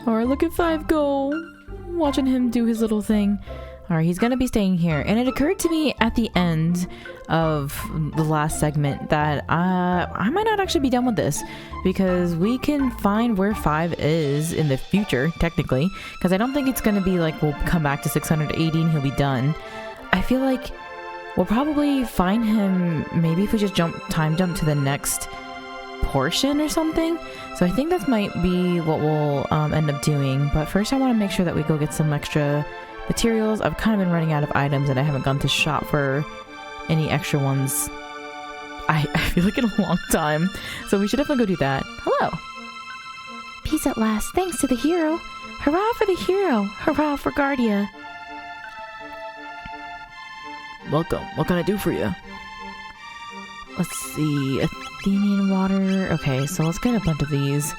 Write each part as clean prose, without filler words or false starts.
Alright, look at 5 go. Watching him do his little thing. Alright, he's gonna be staying here. And it occurred to me at the end of the last segment that I might not actually be done with this, because we can find where 5 is in the future, technically, because I don't think it's gonna be like we'll come back to 680 and he'll be done. I feel like we'll probably find him maybe if we just time jump to the next portion or something. So I think that might be what we'll end up doing. But first I want to make sure that we go get some extra materials. I've kind of been running out of items and I haven't gone to shop for any extra ones. I feel like in a long time. So we should definitely go do that. Hello. Peace at last, thanks to the hero. Hurrah for the hero. Hurrah for Guardia. Welcome. What can I do for you? Let's see. Athenian water. Okay, so let's get a bunch of these.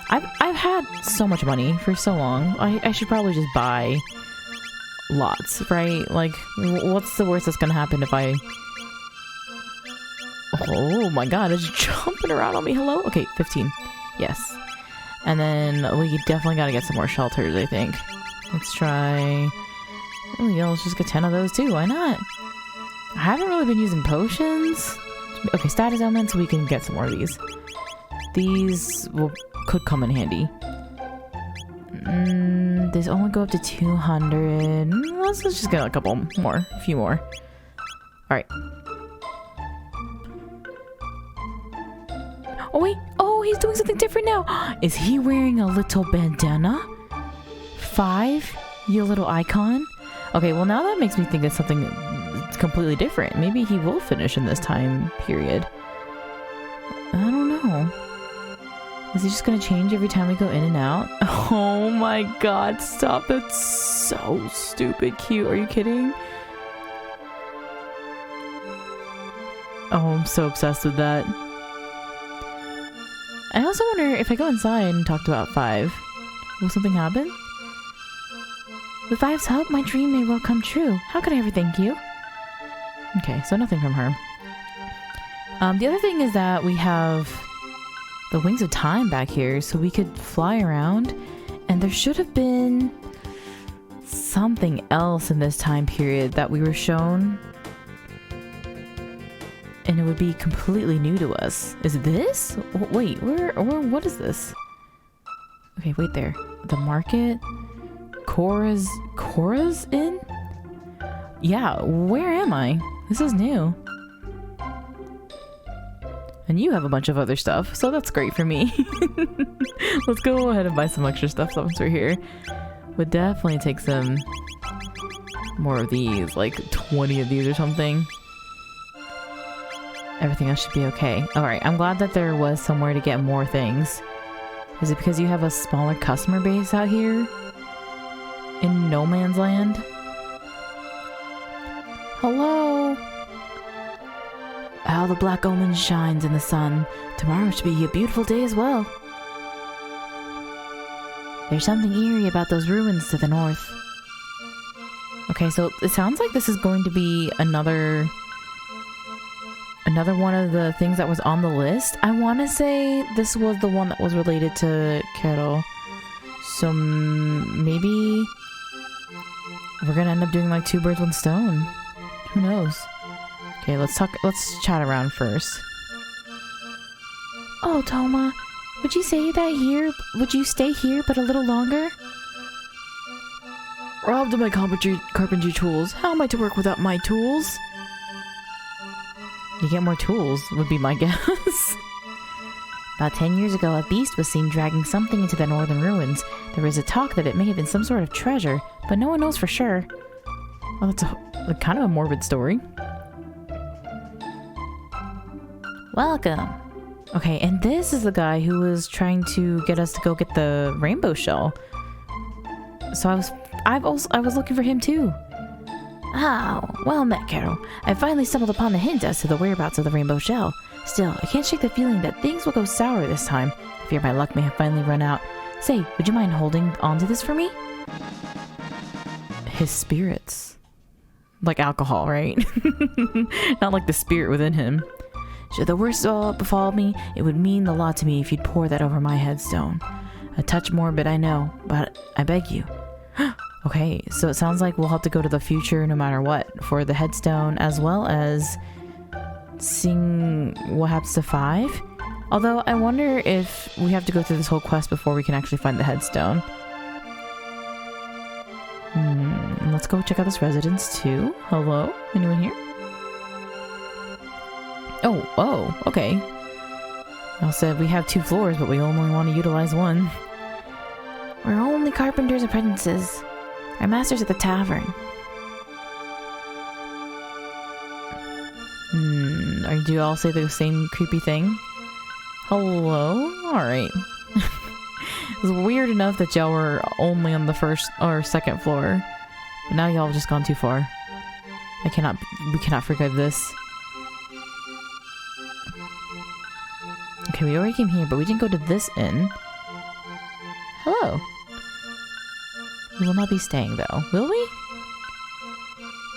I've had so much money for so long. I should probably just buy lots, right? Like, what's the worst that's gonna happen if I... Oh my god, it's jumping around on me. Hello? Okay, 15. Yes. And then we definitely gotta get some more shelters, I think. Let's try... Oh yeah, let's just get 10 of those too. Why not? I haven't really been using potions. Okay, status elements, we can get some more of these. These could come in handy. These only go up to 200. Let's just get a couple more. A few more. Alright. Oh wait! Oh, he's doing something different now! Is he wearing a little bandana? 5? You little icon? Okay, well now that makes me think it's something completely different. Maybe he will finish in this time period. I don't know. Is he just gonna change every time we go in and out? Oh my god, stop. That's so stupid cute. Are you kidding? Oh, I'm so obsessed with that. I also wonder if I go inside and talk about 5, will something happen? With 5's help, my dream may well come true. How could I ever thank you? Okay, so nothing from her. The other thing is that we have the Wings of Time back here, so we could fly around, and there should have been something else in this time period that we were shown, and it would be completely new to us. Is this? Wait, what is this? Okay, wait there. The market? Cora's Inn? Yeah, where am I? This is new. And you have a bunch of other stuff, so that's great for me. Let's go ahead and buy some extra stuff since we're here. Would definitely take some more of these, like 20 of these or something. Everything else should be okay. Alright, I'm glad that there was somewhere to get more things. Is it because you have a smaller customer base out here? In no man's land? Hello? How the black omen shines in the sun. Tomorrow should be a beautiful day as well. There's something eerie about those ruins to the north. Okay, so it sounds like this is going to be another one of the things that was on the list. I want to say this was the one that was related to Kettle. So maybe we're gonna end up doing like 2 birds, 1 stone. Who knows? Okay, let's chat around first. Oh, Toma, would you stay here but a little longer? Robbed of my carpentry tools. How am I to work without my tools? You get more tools, would be my guess. About 10 years ago, a beast was seen dragging something into the northern ruins. There was a talk that it may have been some sort of treasure, but no one knows for sure. Well, that's a kind of a morbid story. Welcome. Okay, and this is the guy who was trying to get us to go get the rainbow shell. So I was looking for him too. Oh, well met, Carol. I finally stumbled upon the hint as to the whereabouts of the rainbow shell. Still, I can't shake the feeling that things will go sour this time. I fear my luck may have finally run out. Say, would you mind holding on to this for me? His spirits. Like alcohol, right? Not like the spirit within him. Should the worst befall me, it would mean a lot to me if you'd pour that over my headstone. A touch morbid, I know, but I beg you. Okay, so it sounds like we'll have to go to the future no matter what for the headstone, as well as seeing what happens to 5. Although I wonder if we have to go through this whole quest before we can actually find the headstone. Let's go check out this residence too. Hello? Anyone here? Oh, okay. I said we have 2 floors, but we only want to utilize 1. We're only carpenters' apprentices. Our master's at the tavern. Do you all say the same creepy thing? Hello? Alright. It's weird enough that y'all were only on the 1st or 2nd floor. But now y'all have just gone too far. We cannot forgive this. Okay, we already came here, but we didn't go to this inn. Hello. We will not be staying, though. Will we?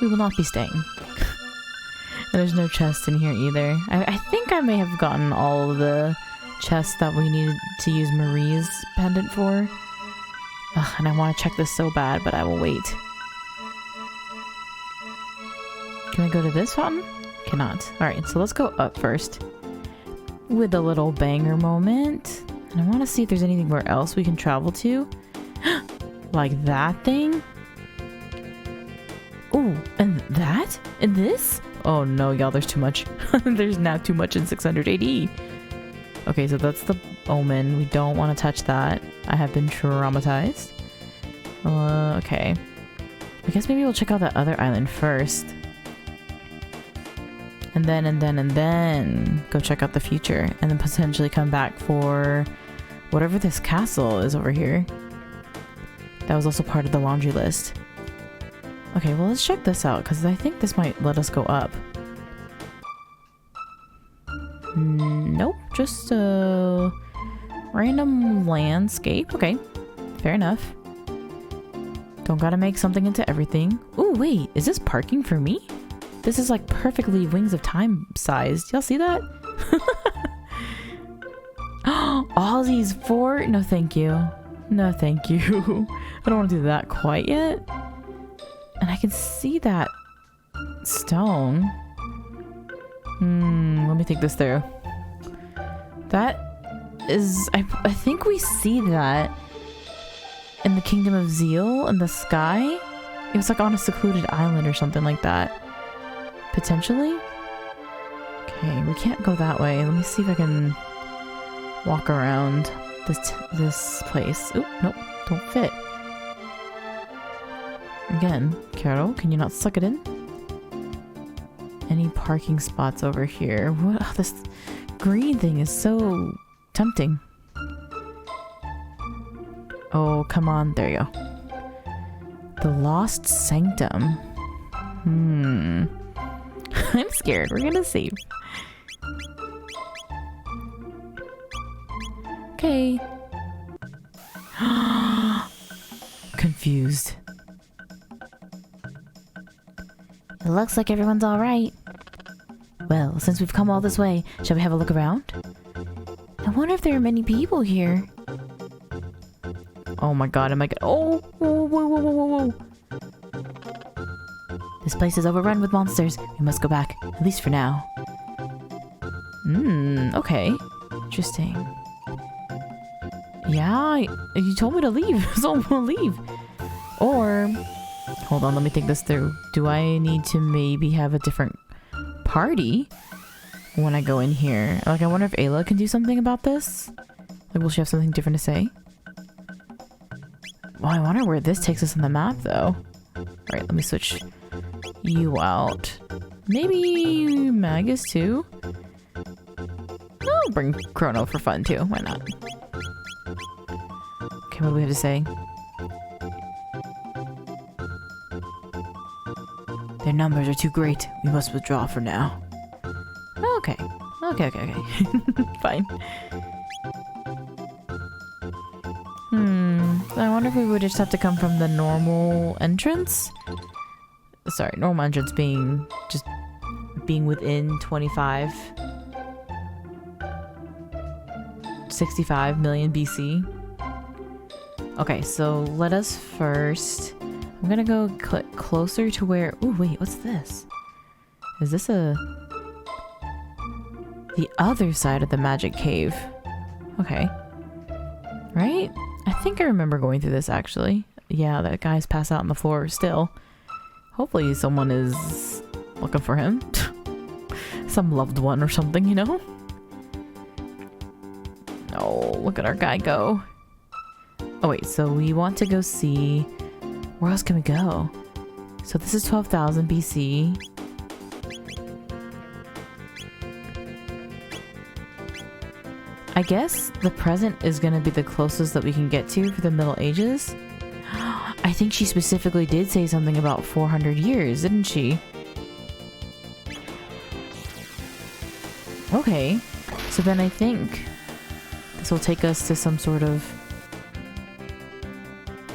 We will not be staying. And there's no chest in here either. I think I may have gotten all of the chests that we needed to use Marie's pendant for. Ugh, and I want to check this so bad, but I will wait. Can I go to this fountain? Cannot. Alright, so let's go up first. With a little banger moment. And I want to see if there's anywhere else we can travel to. Like that thing? Oh, and that? And this? Oh no, y'all, there's too much. There's now too much in 600 AD. Okay, so that's the omen. We don't want to touch that. I have been traumatized. Okay. I guess maybe we'll check out that other island first. And then go check out the future. And then potentially come back for whatever this castle is over here. That was also part of the laundry list. Okay, well, let's check this out, because I think this might let us go up. Nope, just a random landscape. Okay, fair enough. Don't gotta make something into everything. Ooh, wait, is this parking for me? This is like perfectly Wings of Time sized. Y'all see that? All these 4? No, thank you. No, thank you. I don't want to do that quite yet. And I can see that stone. Let me think this through. That is... I think we see that in the Kingdom of Zeal in the sky. It was like on a secluded island or something like that. Potentially? Okay, we can't go that way. Let me see if I can walk around this place. Oop, nope, don't fit. Again, Carol, can you not suck it in? Any parking spots over here? What? Oh, this green thing is so tempting. Oh, come on. There you go. The Lost Sanctum. I'm scared. We're gonna save. Okay. Confused. It looks like everyone's alright. Well, since we've come all this way, shall we have a look around? I wonder if there are many people here. Oh my god, am I gonna... Oh! Whoa, whoa, whoa, whoa, whoa, whoa. This place is overrun with monsters. We must go back, at least for now. Okay. Interesting. Yeah, you told me to leave, so I'm gonna leave. Or... Hold on, let me think this through. Do I need to maybe have a different party when I go in here? Like, I wonder if Ayla can do something about this? Like, will she have something different to say? Well, I wonder where this takes us on the map, though. Alright, let me switch you out. Maybe Magus, too? I'll bring Chrono for fun, too. Why not? Okay, what do we have to say? Their numbers are too great. We must withdraw for now. Okay. Okay. Fine. I wonder if we would just have to come from the normal entrance? Sorry, normal entrance being just being within 65 million BC. Okay, so let us first... I'm gonna go closer to where... Ooh, wait, what's this? Is this a... The other side of the magic cave. Okay. Right? I think I remember going through this, actually. Yeah, that guy's passed out on the floor still. Hopefully someone is looking for him. Some loved one or something, you know? Oh, look at our guy go. Oh wait, so we want to go see... Where else can we go? So this is 12,000 BC. I guess the present is going to be the closest that we can get to for the Middle Ages. I think she specifically did say something about 400 years, didn't she? Okay, so then I think this will take us to some sort of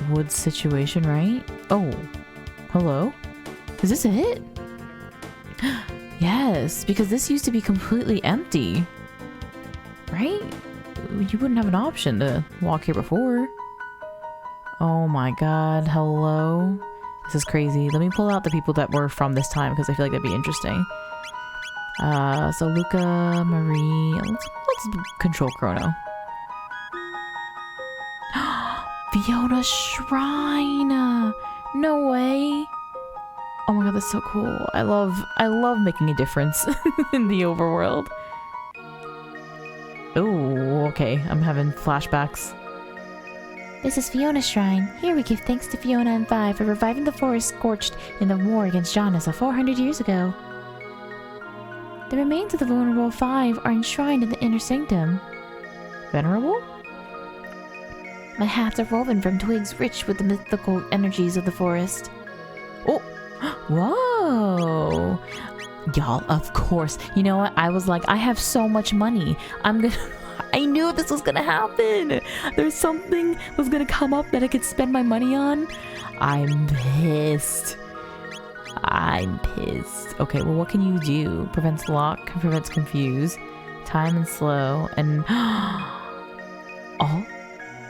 wood situation, right? Oh, hello? Is this it? Yes, because this used to be completely empty. Right? You wouldn't have an option to walk here before. Oh my god, hello? This is crazy. Let me pull out the people that were from this time because I feel like that'd be interesting. So Luca, Marie... Let's control Chrono. Fiona Shrine! No way! Oh my god, that's so cool. I love making a difference in the overworld. Oh, okay. I'm having flashbacks. This is Fiona's shrine. Here we give thanks to Fiona and Vi for reviving the forest scorched in the war against Janus 400 years ago. The remains of the Vulnerable Five are enshrined in the inner sanctum. Venerable? My hats are woven from twigs rich with the mythical energies of the forest. Oh! Whoa! Y'all, of course. You know what? I was like, I have so much money. I knew this was gonna happen. There's something was gonna come up that I could spend my money on. I'm pissed. Okay, well, what can you do? Prevents lock, prevents confuse, time and slow, and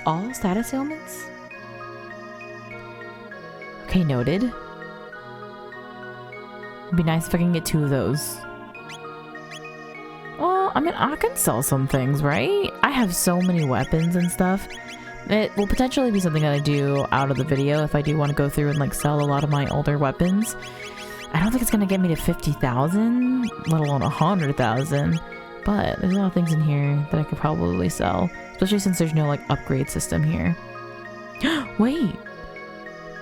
all status ailments? Okay, noted. It'd be nice if I can get 2 of those. Well, I mean, I can sell some things, right? I have so many weapons and stuff. It will potentially be something that I do out of the video if I do want to go through and like sell a lot of my older weapons. I don't think it's gonna get me to 50,000, let alone 100,000. But there's a lot of things in here that I could probably sell, especially since there's no like upgrade system here. Wait.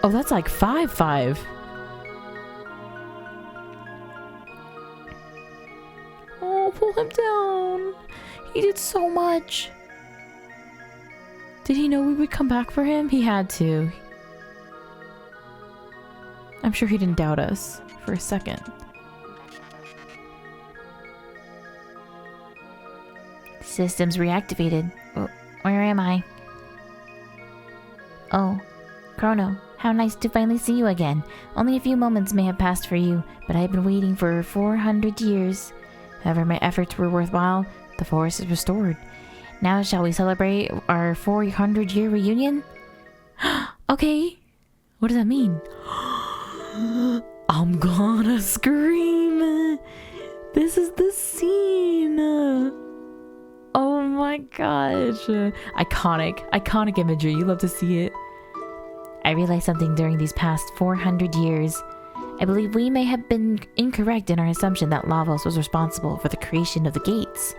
Oh, that's like 5. Pull him down. He did so much. Did he know we would come back for him? He had to. I'm sure he didn't doubt us for a second. Systems reactivated. Where am I? Oh, Chrono, how nice to finally see you again. Only a few moments may have passed for you, but I have been waiting for 400 years. However, my efforts were worthwhile. The forest is restored. Now shall we celebrate our 400-year reunion? Okay. What does that mean? I'm gonna scream. This is the scene. Oh my gosh. Iconic imagery. You love to see it. I realized something during these past 400 years. I believe we may have been incorrect in our assumption that Lavos was responsible for the creation of the gates.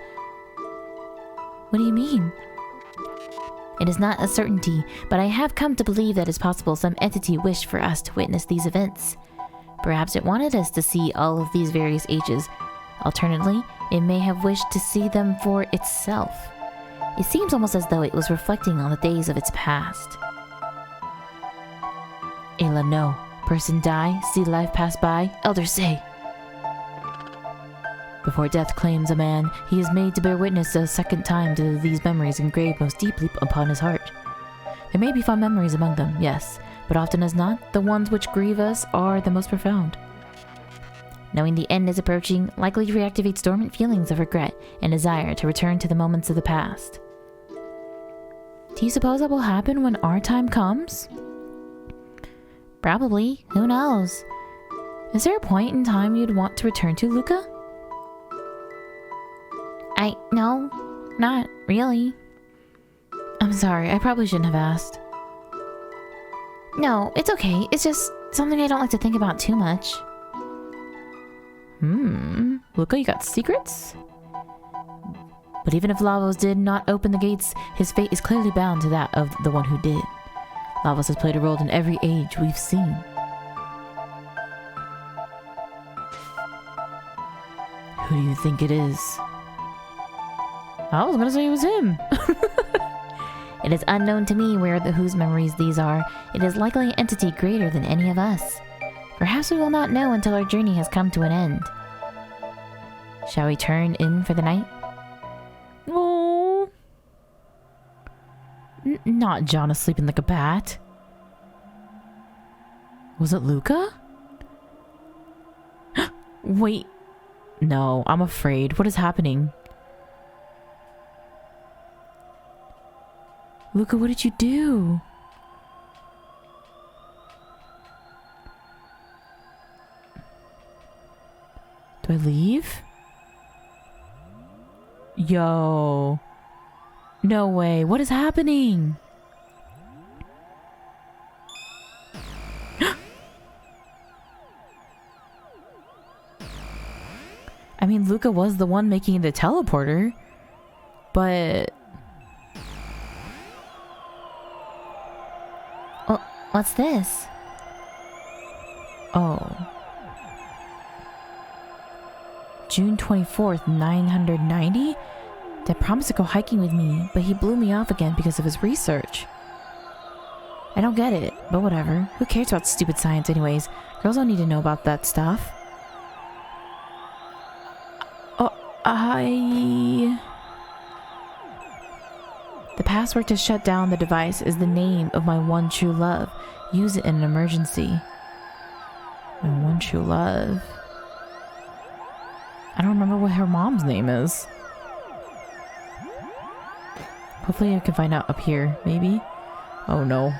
What do you mean? It is not a certainty, but I have come to believe that it's possible some entity wished for us to witness these events. Perhaps it wanted us to see all of these various ages. Alternatively, it may have wished to see them for itself. It seems almost as though it was reflecting on the days of its past. Ayla, no. Person die, see life pass by, elders say. Before death claims a man, he is made to bear witness a second time to these memories engraved most deeply upon his heart. There may be fond memories among them, yes, but often as not, the ones which grieve us are the most profound. Knowing the end is approaching likely reactivates dormant feelings of regret and desire to return to the moments of the past. Do you suppose that will happen when our time comes? Probably. Who knows? Is there a point in time you'd want to return to, Luca? No, not really. I'm sorry, I probably shouldn't have asked. No, it's okay. It's just something I don't like to think about too much. Luca, you got secrets? But even if Lavos did not open the gates, his fate is clearly bound to that of the one who did. Lavos has played a role in every age we've seen. Who do you think it is? I was gonna say it was him. It is unknown to me whose memories these are. It is likely an entity greater than any of us. Perhaps we will not know until our journey has come to an end. Shall we turn in for the night? Oh. Not John sleeping like a bat. Was it Luca? Wait. No, I'm afraid. What is happening? Luca, what did you do? Do I leave? Yo. No way. What is happening? I mean, Luca was the one making the teleporter, but... Oh, what's this? Oh. June 24th, 990? Dad promised to go hiking with me, but he blew me off again because of his research. I don't get it, but whatever. Who cares about stupid science anyways? Girls don't need to know about that stuff. The password to shut down the device is the name of my one true love. Use it in an emergency. My one true love. I don't remember what her mom's name is. Hopefully I can find out up here, maybe? Oh no.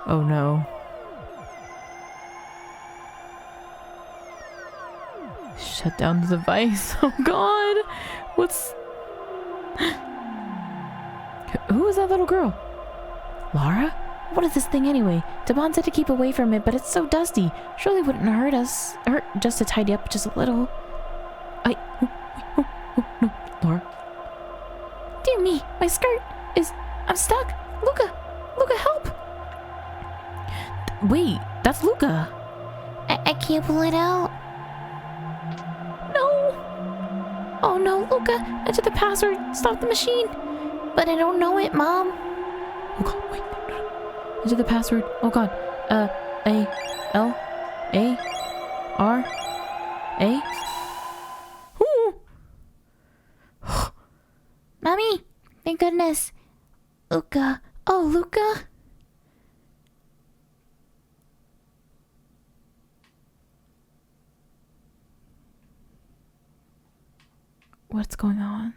Oh no. Shut down the device. Oh god! What's... Who is that little girl? Lara? What is this thing anyway? Taban said to keep away from it, but it's so dusty. Surely wouldn't hurt just to tidy up just a little. No, Lara. Dear me, my skirt is... I'm stuck. Luca, help! Wait, that's Luca. I can't pull it out. No. Oh no, Luca, enter the password. Stop the machine. But I don't know it, Mom. Oh god, wait. Enter the password. Oh god. A-L-A-R-A. Ooh. Mommy, thank goodness. Luca. Oh, Luca. What's going on?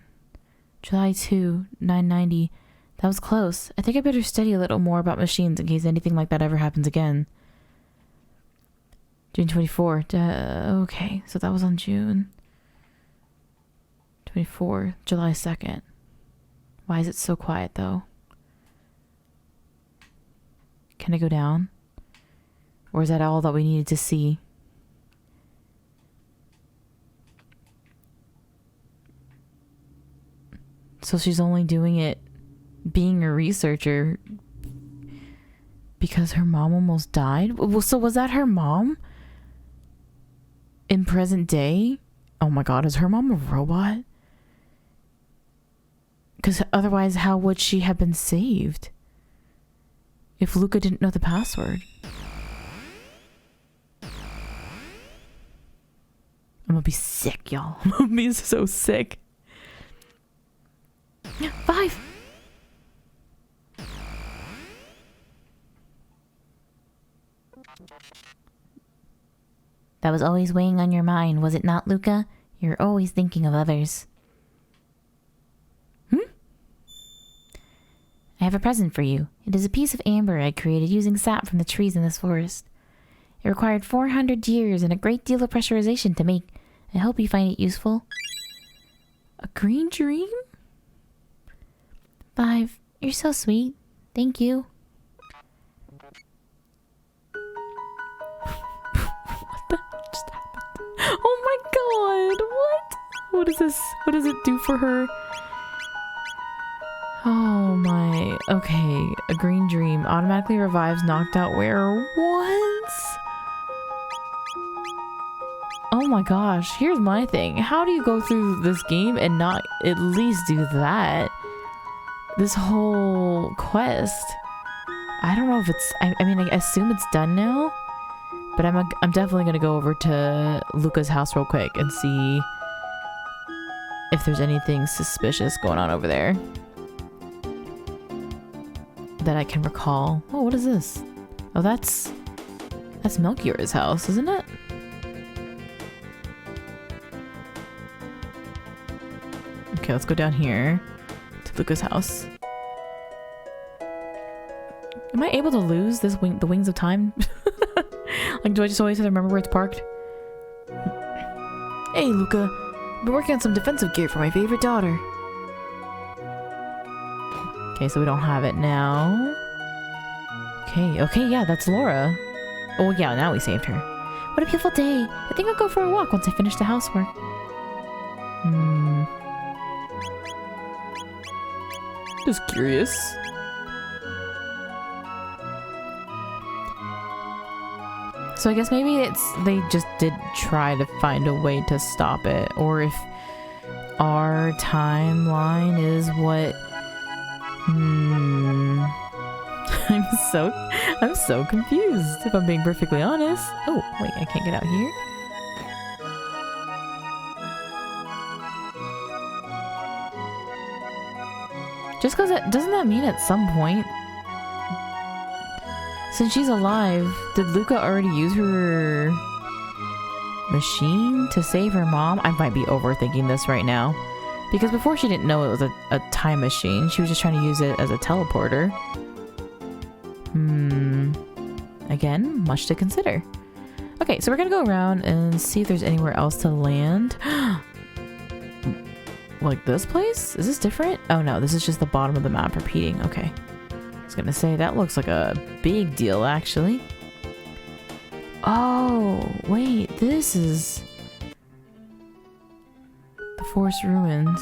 July 2, 990. That was close. I think I better study a little more about machines in case anything like that ever happens again. June 24. Okay, so that was on June 24, July 2nd. Why is it so quiet though? Can I go down? Or is that all that we needed to see? So she's only doing it being a researcher because her mom almost died? So was that her mom? In present day? Oh my god, is her mom a robot? Because otherwise, how would she have been saved? If Luca didn't know the password. I'm gonna be sick, y'all. I'm gonna be so sick. 5. That was always weighing on your mind, was it not, Luca? You're always thinking of others. I have a present for you. It is a piece of amber I created using sap from the trees in this forest. It required 400 years and a great deal of pressurization to make. I hope you find it useful. A green dream? 5. You're so sweet. Thank you. What the hell just happened? Oh my god! What? What is this? What does it do for her? Oh my... Okay. A green dream automatically revives knocked out wearer. What? Oh my gosh. Here's my thing. How do you go through this game and not at least do that? This whole quest. I don't know if it's... I mean, I assume it's done now. But I'm definitely gonna go over to Luca's house real quick and see if there's anything suspicious going on over there that I can recall. Oh, what is this? Oh, that's Melchior's house, isn't it? Okay, let's go down here to Luca's house. Am I able to lose this the wings of time? Like, do I just always have to remember where it's parked? Hey, Luca. I've been working on some defensive gear for my favorite daughter. Okay, so we don't have it now. Okay, yeah, that's Laura. Oh, yeah, now we saved her. What a beautiful day. I think I'll go for a walk once I finish the housework. Just curious. So I guess maybe they just did try to find a way to stop it, or if our timeline is what... I'm so confused, if I'm being perfectly honest. Oh, wait, I can't get out here. Just because doesn't that mean at some point, since she's alive, did Luca already use her machine to save her mom? I might be overthinking this right now. Because before she didn't know it was a time machine. She was just trying to use it as a teleporter. Again, much to consider. Okay, so we're gonna go around and see if there's anywhere else to land. Like this place? Is this different? Oh no, this is just the bottom of the map repeating. Okay. I was gonna say, that looks like a big deal, actually. Oh, wait, this is the forest ruins.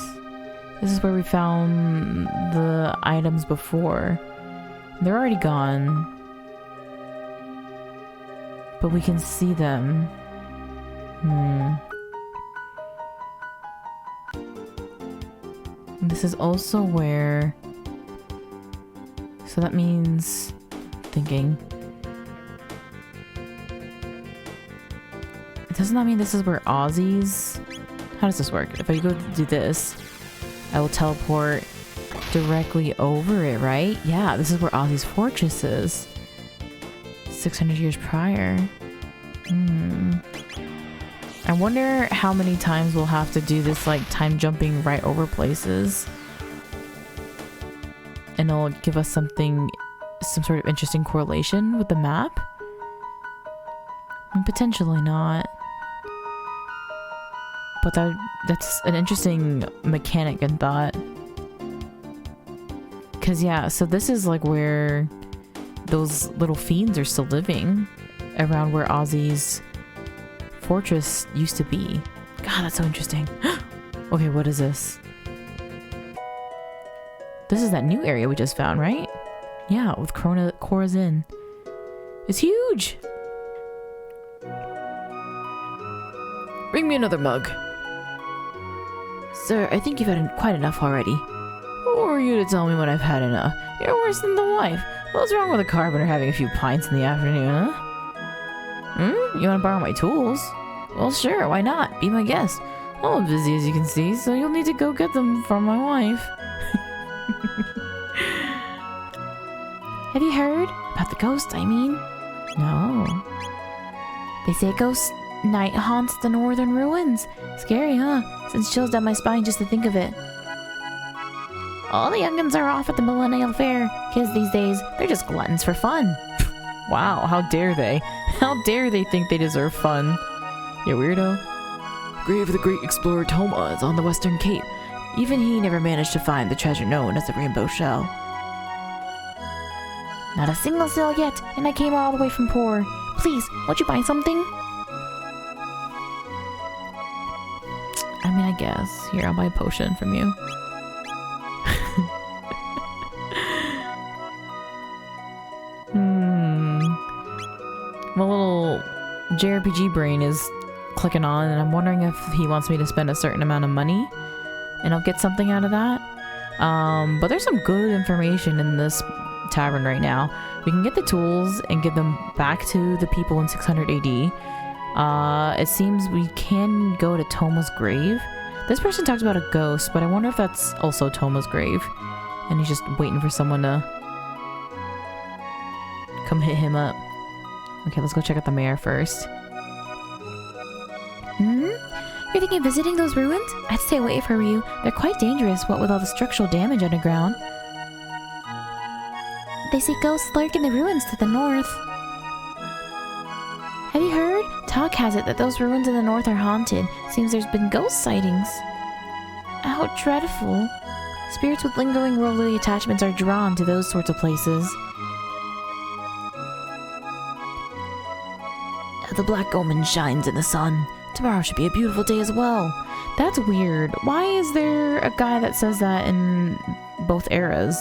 This is where we found the items before. They're already gone, but we can see them. This is also where... So that means... Thinking... Doesn't that mean this is where Ozzy's... How does this work? If I go do this, I will teleport directly over it, right? Yeah, this is where Ozzy's fortress is. 600 years prior. I wonder how many times we'll have to do this, like, time jumping right over places. And it'll give us some sort of interesting correlation with the map. I mean, potentially not. But that's an interesting mechanic and thought. Because, yeah, so this is, like, where those little fiends are still living. Around where Ozzy's fortress used to be. God, that's so interesting. Okay, what is this? This is that new area we just found, right? Yeah, with Cora's Inn. It's huge! Bring me another mug. Sir, I think you've had quite enough already. Who are you to tell me when I've had enough? You're worse than the wife. What's wrong with a carpenter having a few pints in the afternoon, huh? You want to borrow my tools? Well, sure, why not? Be my guest. I'm busy, as you can see, so you'll need to go get them from my wife. Have you heard? About the ghost, I mean? No. They say a ghost night haunts the northern ruins. Scary, huh? Sends chills down my spine just to think of it. All the youngins are off at the Millennial Fair. Kids these days, they're just gluttons for fun. Wow, how dare they? How dare they think they deserve fun? You weirdo. Grave of the great explorer Toma is on the Western Cape. Even he never managed to find the treasure known as the Rainbow Shell. Not a single sale yet, and I came all the way from Poor. Please, won't you buy something? I mean, I guess. Here, I'll buy a potion from you. My little JRPG brain is clicking on, and I'm wondering if he wants me to spend a certain amount of money, and I'll get something out of that. But there's some good information in this tavern right now. We can get the tools and give them back to the people in 600 AD. It seems we can go to Toma's grave. This person talked about a ghost, but I wonder if that's also Toma's grave, and he's just waiting for someone to come hit him up. Okay, let's go check out the mayor first. You're thinking of visiting those ruins? I'd stay away if I were you. They're quite dangerous, what with all the structural damage underground. They say ghosts lurk in the ruins to the north. Have you heard? Talk has it that those ruins in the north are haunted. Seems there's been ghost sightings. How dreadful. Spirits with lingering worldly attachments are drawn to those sorts of places. The black omen shines in the sun. Tomorrow should be a beautiful day as well. That's weird. Why is there a guy that says that in both eras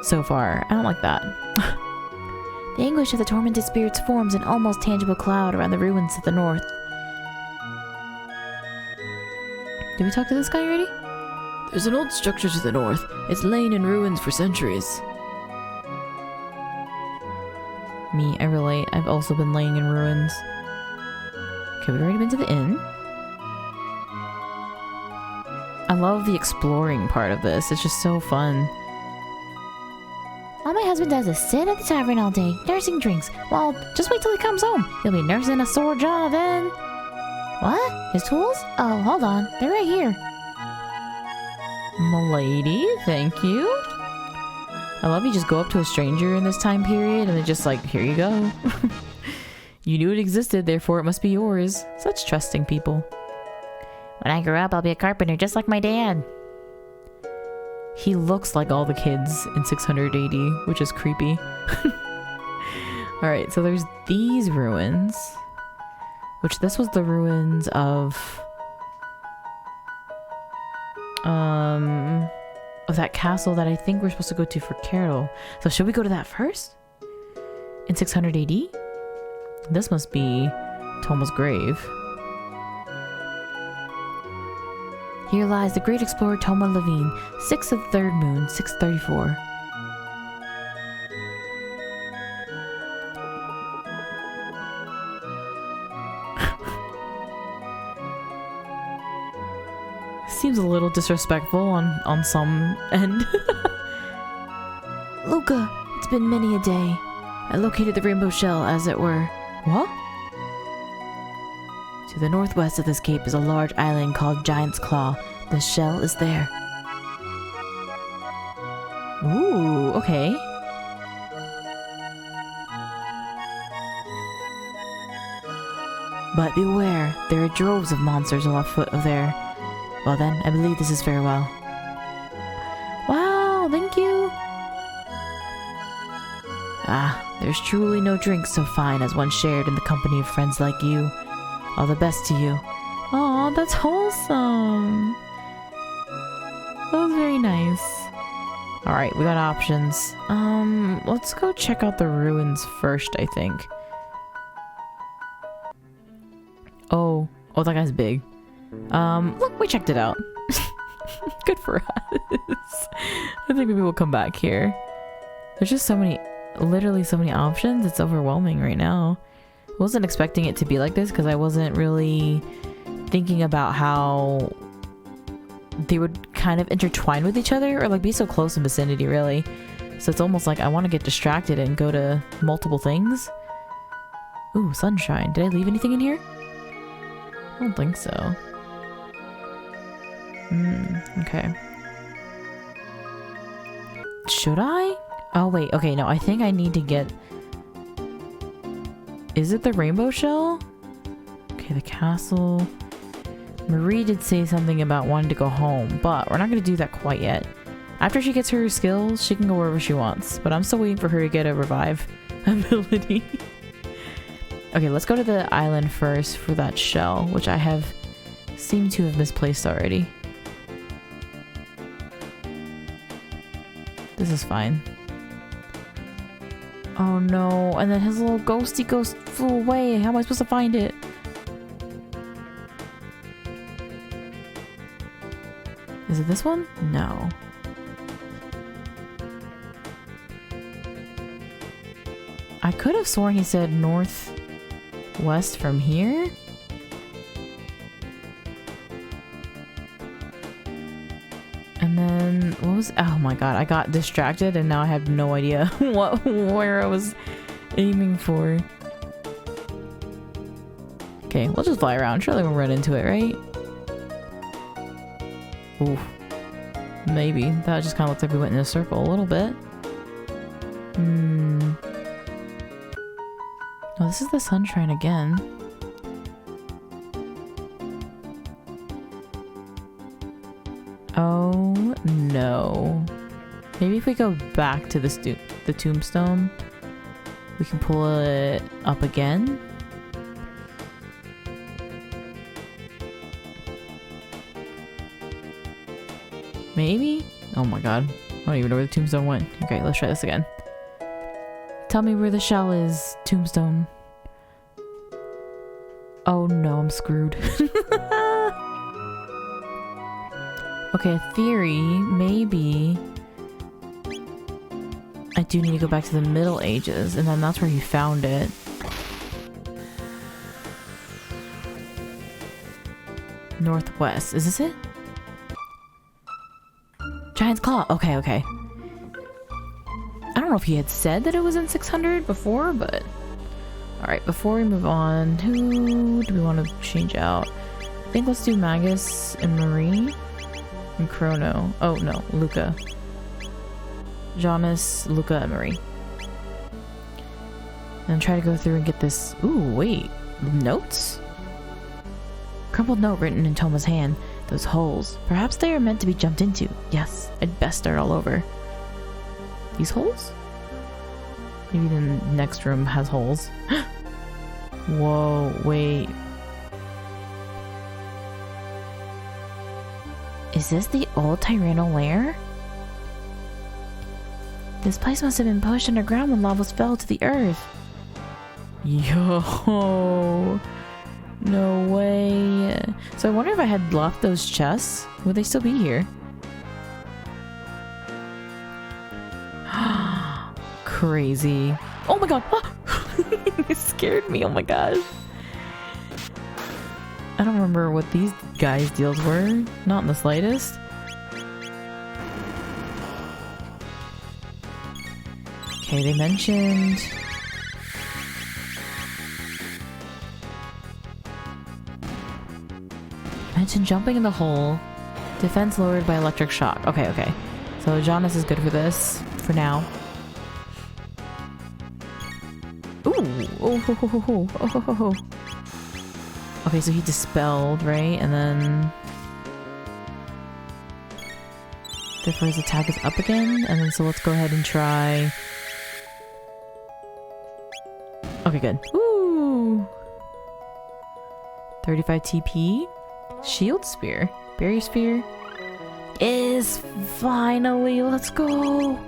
so far? I don't like that. The anguish of the tormented spirits forms an almost tangible cloud around the ruins to the north. Did we talk to this guy already? There's an old structure to the north. It's lain in ruins for centuries. Me, I relate. I've also been laying in ruins. Okay, we've already been to the inn. I love the exploring part of this. It's just so fun. All my husband does is sit at the tavern all day, nursing drinks. Well, just wait till he comes home. He'll be nursing a sore jaw then. What? His tools? Oh, hold on. They're right here. M'lady, thank you. I love you just go up to a stranger in this time period and they're just like, here you go. You knew it existed, therefore it must be yours. Such trusting people. When I grow up, I'll be a carpenter just like my dad. He looks like all the kids in 600 AD, which is creepy. Alright, so there's these ruins. Which this was the ruins of that castle that I think we're supposed to go to for Carol. So should we go to that first? In 600 AD? This must be Toma's grave. Here lies the great explorer Toma Levine, 6th of the 3rd moon, 634. Seems a little disrespectful on some end. Luca, it's been many a day. I located the rainbow shell, as it were. What? To the northwest of this cape is a large island called Giant's Claw. The shell is there. Ooh, okay. But beware, there are droves of monsters afoot of there. Well then, I believe this is farewell. Wow, thank you. Ah, there's truly no drink so fine as one shared in the company of friends like you. All the best to you. Aw, that's wholesome. That was very nice. Alright, we got options. Let's go check out the ruins first, I think. Oh, that guy's big. Look, we checked it out. Good for us. I think maybe we'll come back here. There's just so many, literally so many options. It's overwhelming right now. I wasn't expecting it to be like this because I wasn't really thinking about how they would kind of intertwine with each other or like be so close in vicinity, really. So it's almost like I want to get distracted and go to multiple things. Ooh, sunshine. Did I leave anything in here? I don't think so. Okay. Should I? Oh, wait. Okay, no. I think I need to get... Is it the rainbow shell? Okay, the castle. Marie did say something about wanting to go home, but we're not going to do that quite yet. After she gets her skills, she can go wherever she wants, but I'm still waiting for her to get a revive ability. Okay, let's go to the island first for that shell, which I have seemed to have misplaced already. This is fine. Oh no, and then his little ghosty ghost flew away. How am I supposed to find it? Is it this one? No. I could have sworn he said northwest from here. And then what was... Oh my god, I got distracted and now I have no idea where I was aiming for. Okay, we'll just fly around. Surely we'll run into it, right? Ooh. Maybe. That just kind of looks like we went in a circle a little bit. Oh, this is the sun shrine again. Oh no. Maybe if we go back to the tombstone, we can pull it up again. Maybe? Oh my god. I don't even know where the tombstone went. Okay, let's try this again. Tell me where the shell is, tombstone. Oh no, I'm screwed. Okay, a theory, maybe I do need to go back to the Middle Ages, and then that's where he found it. Northwest, is this it? Giant's Claw, okay, okay. I don't know if he had said that it was in 600 before, but... Alright, before we move on, who do we want to change out? I think let's do Magus and Marie. And Chrono. Oh, no, Luca. Jonas, Luca, and Marie. And try to go through and get this... Ooh, wait. Notes? Crumpled note written in Toma's hand. Those holes. Perhaps they are meant to be jumped into. Yes, I'd best start all over. These holes? Maybe the next room has holes. Whoa, wait. Is this the old Tyranno lair? This place must have been pushed underground when Lavos fell to the earth. Yo. No way. So I wonder if I had left those chests, would they still be here? Crazy. Oh my god. It scared me. Oh my gosh. I don't remember what these guys' deals were. Not in the slightest. Okay, they mentioned... jumping in the hole. Defense lowered by electric shock. Okay, okay. So Jonas is good for this. For now. Ooh. Oh. Okay, so he dispelled, right? And then... Therefore his attack is up again. And then so let's go ahead and try... Okay, good. Ooh! 35 TP. Shield Spear. Barrier Spear. Is finally! Let's go!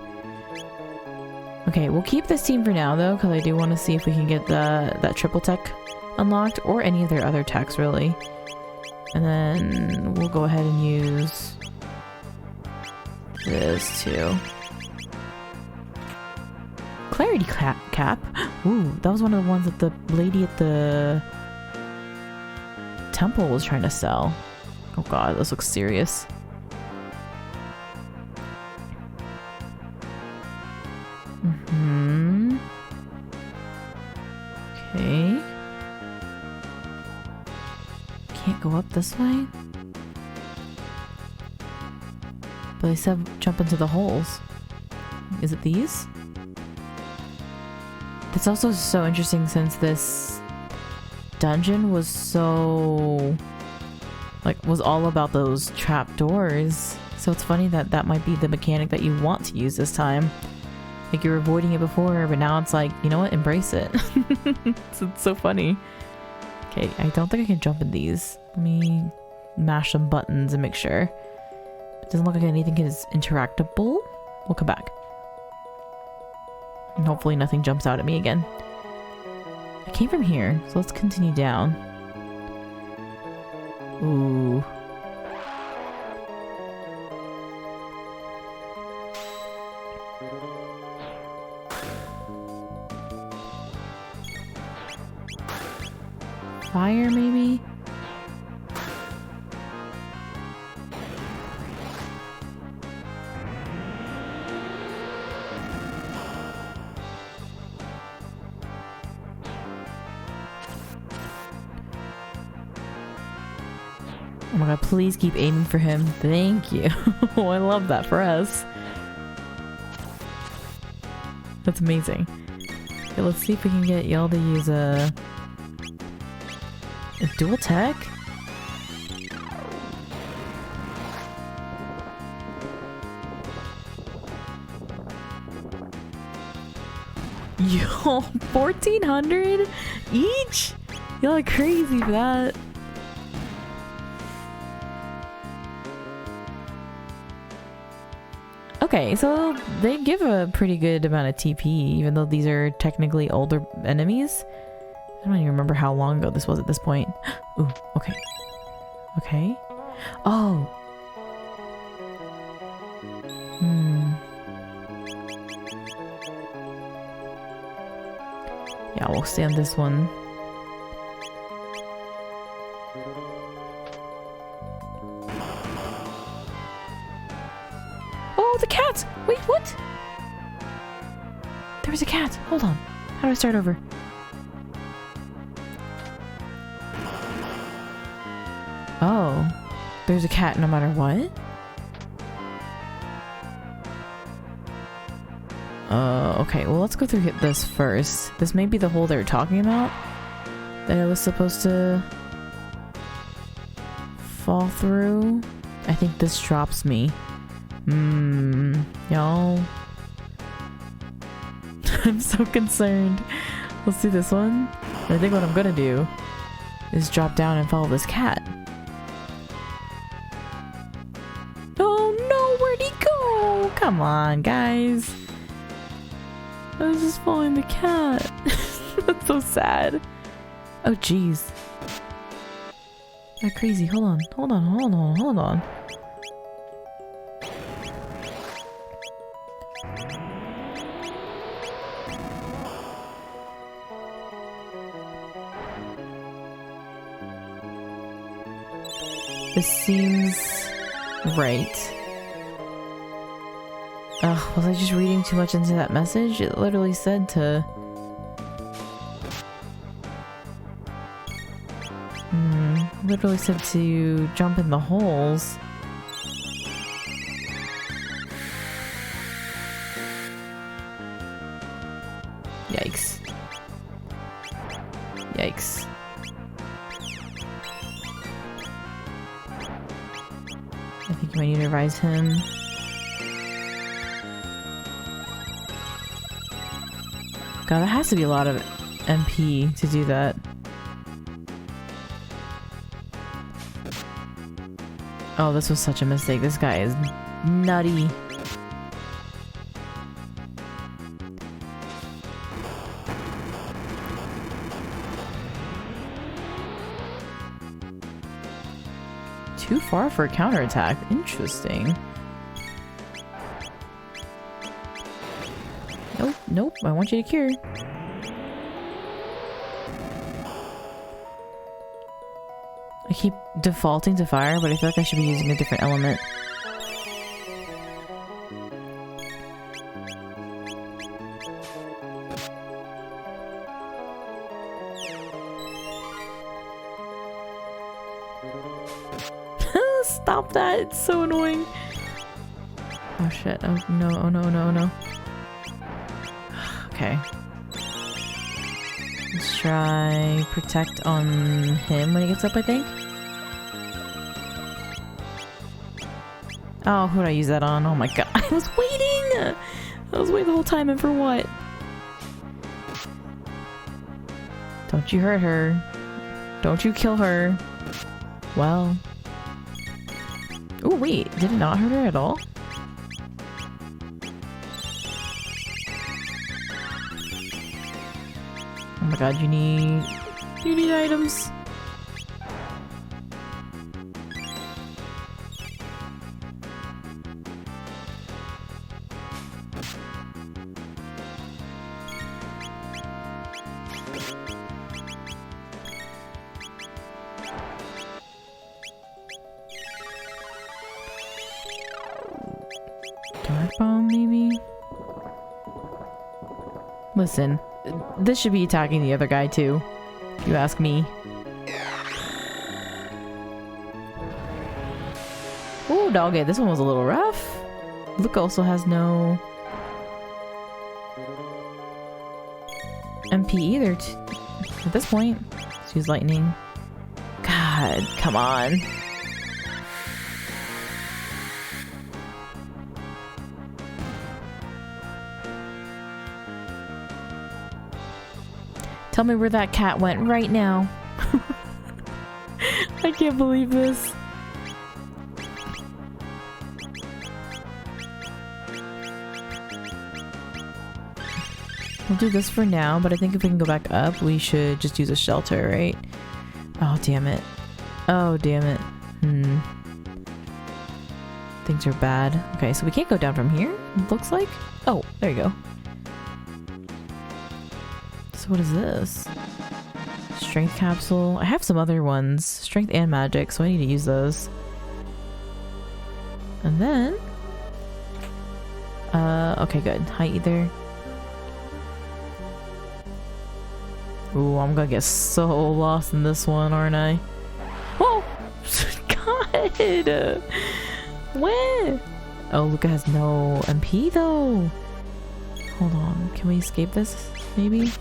Okay, we'll keep this team for now though, because I do want to see if we can get that triple tech unlocked, or any of their other techs really. And then we'll go ahead and use this too. Clarity cap. Ooh, that was one of the ones that the lady at the temple was trying to sell. Oh god, this looks serious. Okay. Can't go up this way? But they said jump into the holes. Is it these? That's also so interesting since this dungeon was so... like, was all about those trap doors. So it's funny that that might be the mechanic that you want to use this time. Like, you were avoiding it before, but now it's like, you know what? Embrace it. It's so funny. Okay, I don't think I can jump in these. Let me mash some buttons and make sure. It doesn't look like anything is interactable. We'll come back. And hopefully nothing jumps out at me again. I came from here, so let's continue down. Ooh. Fire, maybe? Oh my god, please keep aiming for him. Thank you. I love that for us. That's amazing. Okay, let's see if we can get y'all to use a dual tech? Yo, 1,400 each? Y'all are crazy for that. Okay, so they give a pretty good amount of TP, even though these are technically older enemies. I don't even remember how long ago this was at this point. Ooh, okay. Okay. Oh. Yeah, we'll stay on this one. Oh, the cat! Wait, what? There was a cat. Hold on. How do I start over? Oh, there's a cat no matter what? Okay, well let's go through this first. This may be the hole they were talking about that I was supposed to fall through. I think this drops me. Y'all. I'm so concerned. Let's do this one. I think what I'm gonna do is drop down and follow this cat. Come on, guys. I was just following the cat. That's so sad. Oh, jeez. That's crazy. Hold on. Hold on. Hold on. Hold on. This seems right. Ugh, was I just reading too much into that message? It literally said to... literally said to jump in the holes. Yikes. Yikes. I think I need to rise him. God, that has to be a lot of MP to do that. Oh, this was such a mistake. This guy is nutty. Too far for a counterattack. Interesting. Nope, nope, I want you to cure. I keep defaulting to fire, but I feel like I should be using a different element. Stop that, it's so annoying. Oh shit, oh no, oh no, no, no. Okay. Let's try protect on him when he gets up, I think. Oh, who'd I use that on? Oh my god. I was waiting! I was waiting the whole time, and for what? Don't you hurt her. Don't you kill her. Well. Oh wait, did it not hurt her at all? Oh my god, you need items. Dark bomb, maybe? Listen, this should be attacking the other guy too, if you ask me. Ooh, doggy, this one was a little rough. Luke also has no MP either at this point. Let's use lightning. God, come on. Tell me where that cat went right now. I can't believe this. We'll do this for now, but I think if we can go back up, we should just use a shelter, right? Oh, damn it. Oh, damn it. Things are bad. Okay, so we can't go down from here, it looks like. Oh, there you go. So what is this? Strength capsule. I have some other ones. Strength and magic, so I need to use those. And then... okay, good. Height either. Ooh, I'm gonna get so lost in this one, aren't I? Whoa! God! When? Oh, Luca has no MP though. Hold on. Can we escape this? Maybe?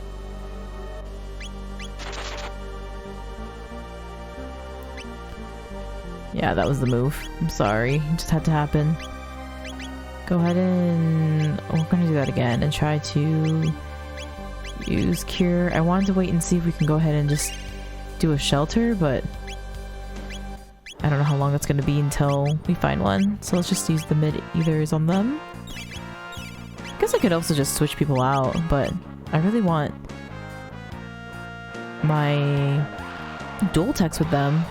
Yeah, that was the move. I'm sorry. It just had to happen. Go ahead and... we're gonna do that again and try to use cure. I wanted to wait and see if we can go ahead and just do a shelter, but I don't know how long it's gonna be until we find one. So let's just use the mid-ethers on them. I guess I could also just switch people out, but I really want my dual techs with them.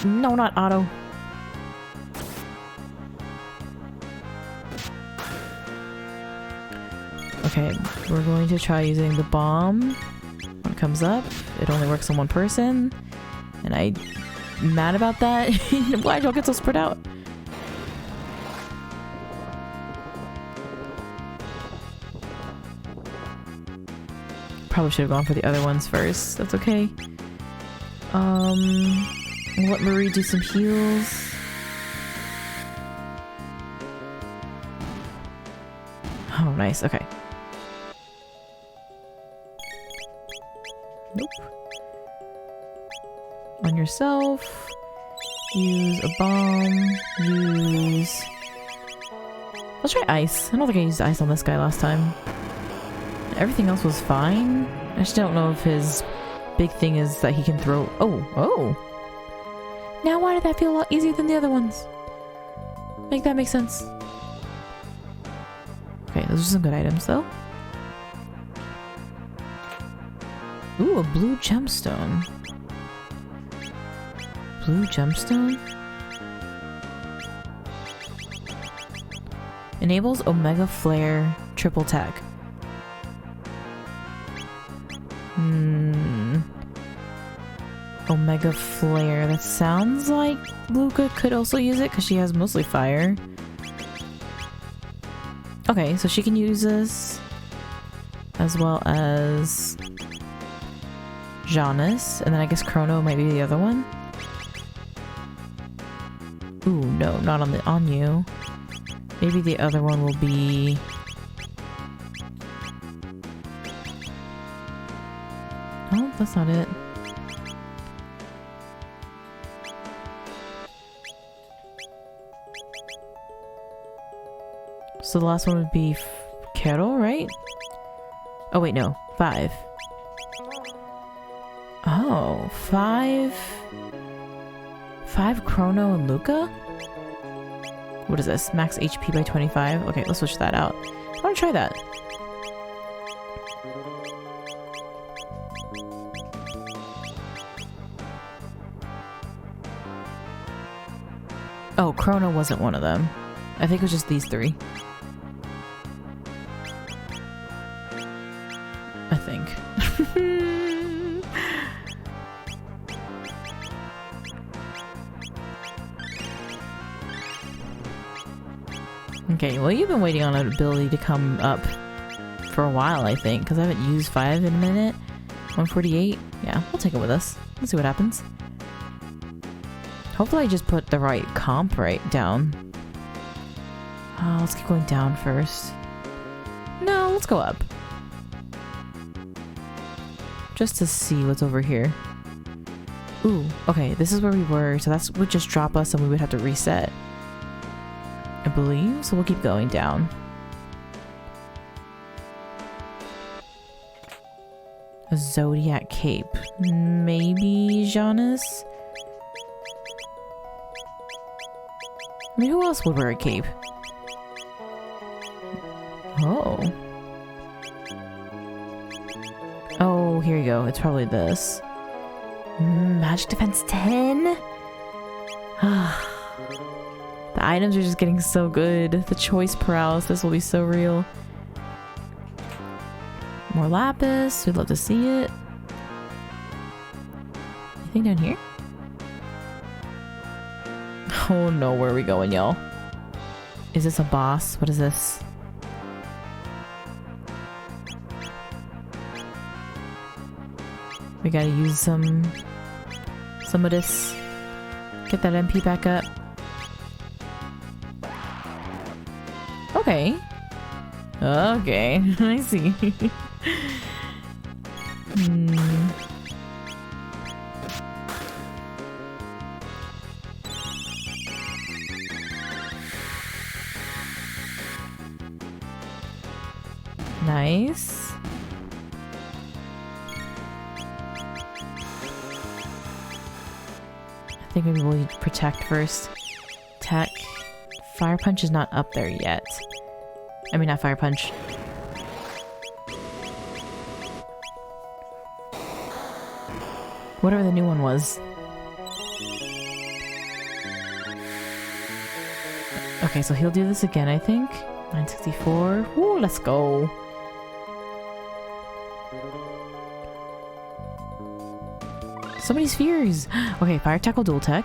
No, not auto. Okay, we're going to try using the bomb when it comes up. It only works on one person, and I'm mad about that. Why don't I get so spread out? Probably should have gone for the other ones first. That's okay. We'll let Marie do some heals. Oh, nice. Okay. Nope. On yourself. Use a bomb. Use... Let's try ice. I don't think I used ice on this guy last time. Everything else was fine. I just don't know if his big thing is that he can throw... Oh! Now why did that feel a lot easier than the other ones? Make that make sense. Okay, those are some good items though. Ooh, a blue gemstone. Blue gemstone? Enables Omega Flare triple tech. Omega Flare. That sounds like Luca could also use it because she has mostly fire. Okay, so she can use this as well as Janus, and then I guess Chrono might be the other one. Ooh, no, not on you. Maybe the other one will be... Oh, that's not it. So the last one would be Carol, right? Oh wait, no. 5. Oh, 5... 5 Chrono and Luca? What is this? Max HP by 25? Okay, let's switch that out. I want to try that. Oh, Chrono wasn't one of them. I think it was just these 3. I think. Okay, well you've been waiting on an ability to come up for a while, I think, because I haven't used 5 in a minute. 148? Yeah, we'll take it with us. Let's see what happens. Hopefully I just put the right comp right down. Let's keep going down first. No, let's go up. Just to see what's over here. Ooh, okay, this is where we were, so that would just drop us and we would have to reset, I believe, so we'll keep going down. A Zodiac Cape. Maybe Janus? I mean, who else would wear a cape? Oh. Oh, here you go. It's probably this. Magic Defense 10? The items are just getting so good. The choice paralysis will be so real. More lapis. We'd love to see it. Anything down here? Oh no, where are we going, y'all? Is this a boss? What is this? We gotta use some of this. Get that MP back up. Okay. Okay, I see. Nice. I think maybe we'll need to protect first. Tech. Fire Punch is not up there yet. I mean, not Fire Punch. Whatever the new one was. Okay, so he'll do this again, I think. 964. Ooh, let's go. So many spheres. Okay, Fire Tackle Dual Tech.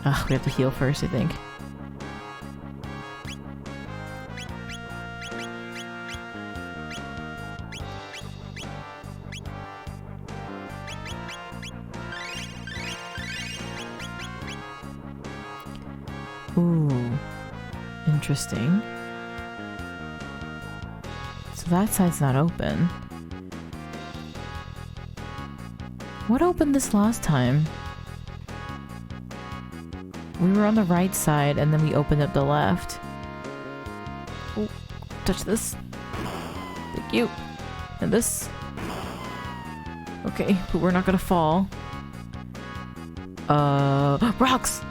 Ugh, we have to heal first, I think. Ooh, interesting. So that side's not open. What opened this last time? We were on the right side and then we opened up the left. Oh, touch this. Thank you. And this. Okay, but we're not gonna fall. Rocks!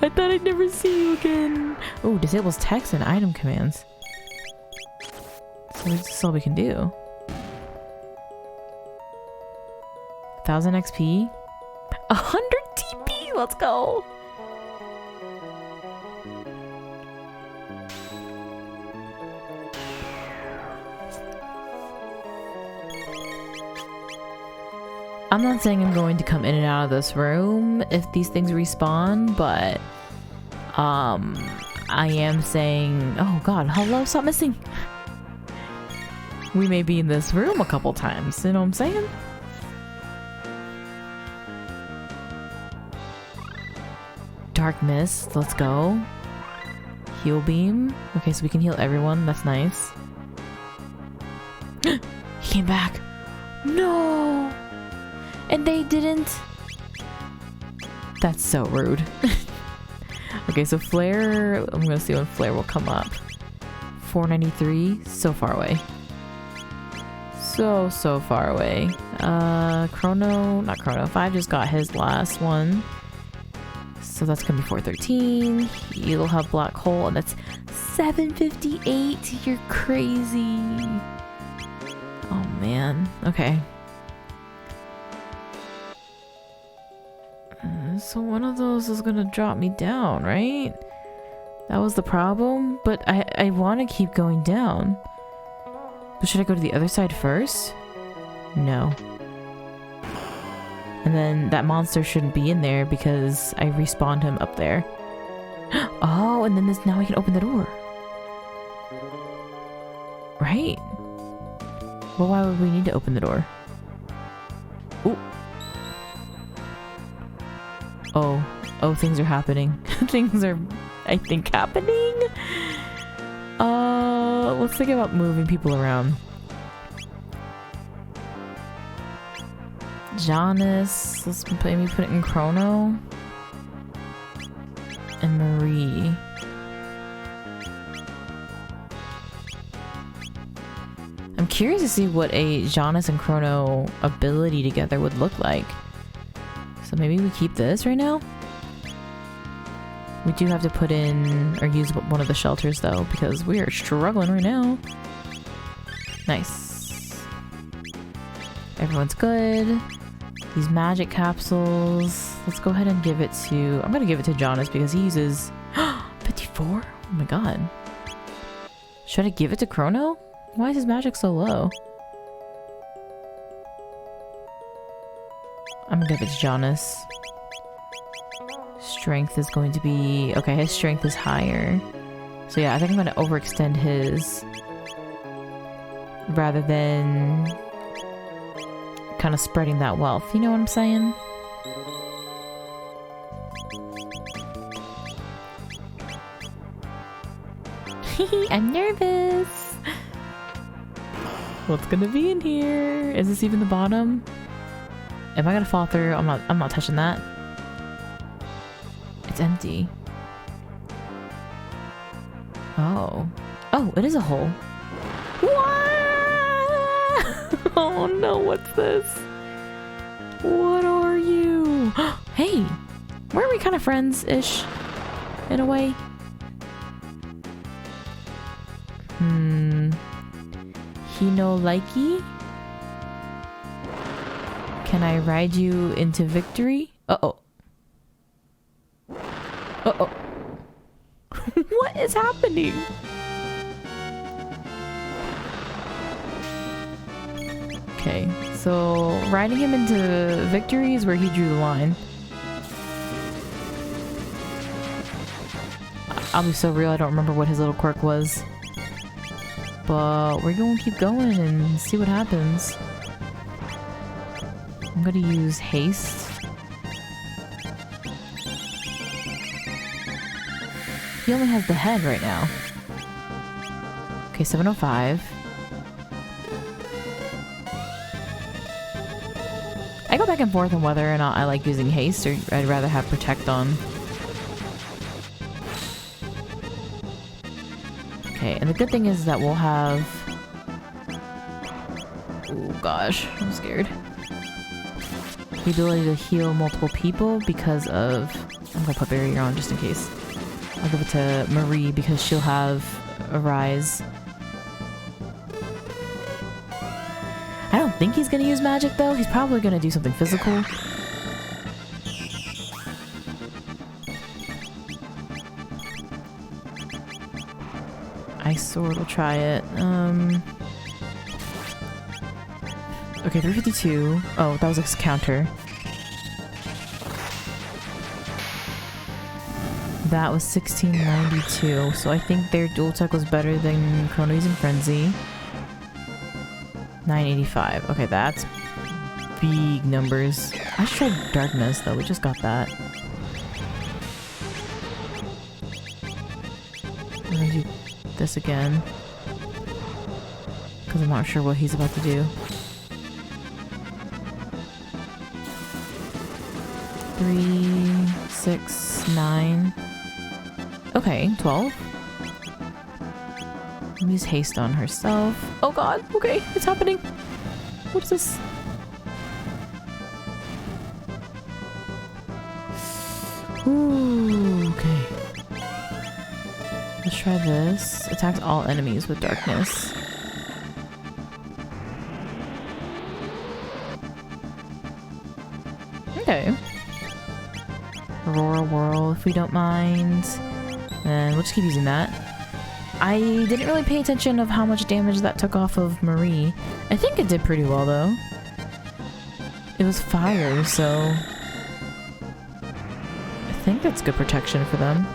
I thought I'd never see you again. Oh, disables text and item commands. So this is all we can do. 1000 XP? 100 TP! Let's go! I'm not saying I'm going to come in and out of this room if these things respawn, but I am saying, oh god, hello, stop missing. We may be in this room a couple times, you know what I'm saying? Dark Mist. Let's go. Heal Beam. Okay, so we can heal everyone. That's nice. He came back. No! And they didn't. That's so rude. Okay, so Flare. I'm gonna see when Flare will come up. 493. So far away. So far away. Not Chrono 5 just got his last one. So that's gonna be 413. He'll have Black Hole, and that's 758. You're crazy. Oh man. Okay. So one of those is gonna drop me down, right? That was the problem, but I want to keep going down. But should I go to the other side first? No. And then that monster shouldn't be in there because I respawned him up there. Oh, and then now I can open the door. Right? Well, why would we need to open the door? Ooh. Oh, things are happening. Things are, I think, happening. Let's think about moving people around. Janice, let's maybe put it in Chrono. And Marie. I'm curious to see what a Janice and Chrono ability together would look like. So maybe we keep this right now? We do have to put in or use one of the shelters though, because we are struggling right now. Nice. Everyone's good. These magic capsules. Let's go ahead and give it to... I'm gonna give it to Jonas because he uses... 54? Oh my god. Should I give it to Chrono? Why is his magic so low? I'm gonna give it to Jonas. Strength is going to be... Okay, his strength is higher. So yeah, I think I'm gonna overextend his. Rather than... kind of spreading that wealth. You know what I'm saying? I'm nervous. What's gonna be in here? Is this even the bottom? Am I gonna fall through? I'm not touching that. It's empty. Oh, it is a hole. What? Oh no, what's this? What are you? Hey, weren't we kind of friends-ish? In a way? Hino likey? Can I ride you into victory? Uh-oh. Uh-oh. What is happening? Okay, so riding him into victory is where he drew the line. I'll be so real, I don't remember what his little quirk was. But we're going to keep going and see what happens. I'm going to use haste. He only has the head right now. Okay, 705. I go back and forth on whether or not I like using haste or I'd rather have protect on. Okay, and the good thing is that we'll have... Oh gosh, I'm scared. The ability to heal multiple people because of... I'm gonna put barrier on just in case. I'll give it to Marie because she'll have a rise. I don't think he's gonna use magic though. He's probably gonna do something physical. Ice sword will try it. Okay, 352. Oh, that was a counter. That was 1692. So I think their dual tech was better than Chrono's and Frenzy. 985. Okay, that's big numbers. I should try Darkness though. We just got that. gonna do this again. Because I'm not sure what he's about to do. 3, 6, 9. Okay, 12. Use haste on herself. Oh god, okay, it's happening. What is this? Ooh, okay. Let's try this. Attacks all enemies with darkness. Okay. Aurora Whirl, if we don't mind. And we'll just keep using that. I didn't really pay attention of how much damage that took off of Marie. I think it did pretty well though. It was fire, so I think that's good protection for them.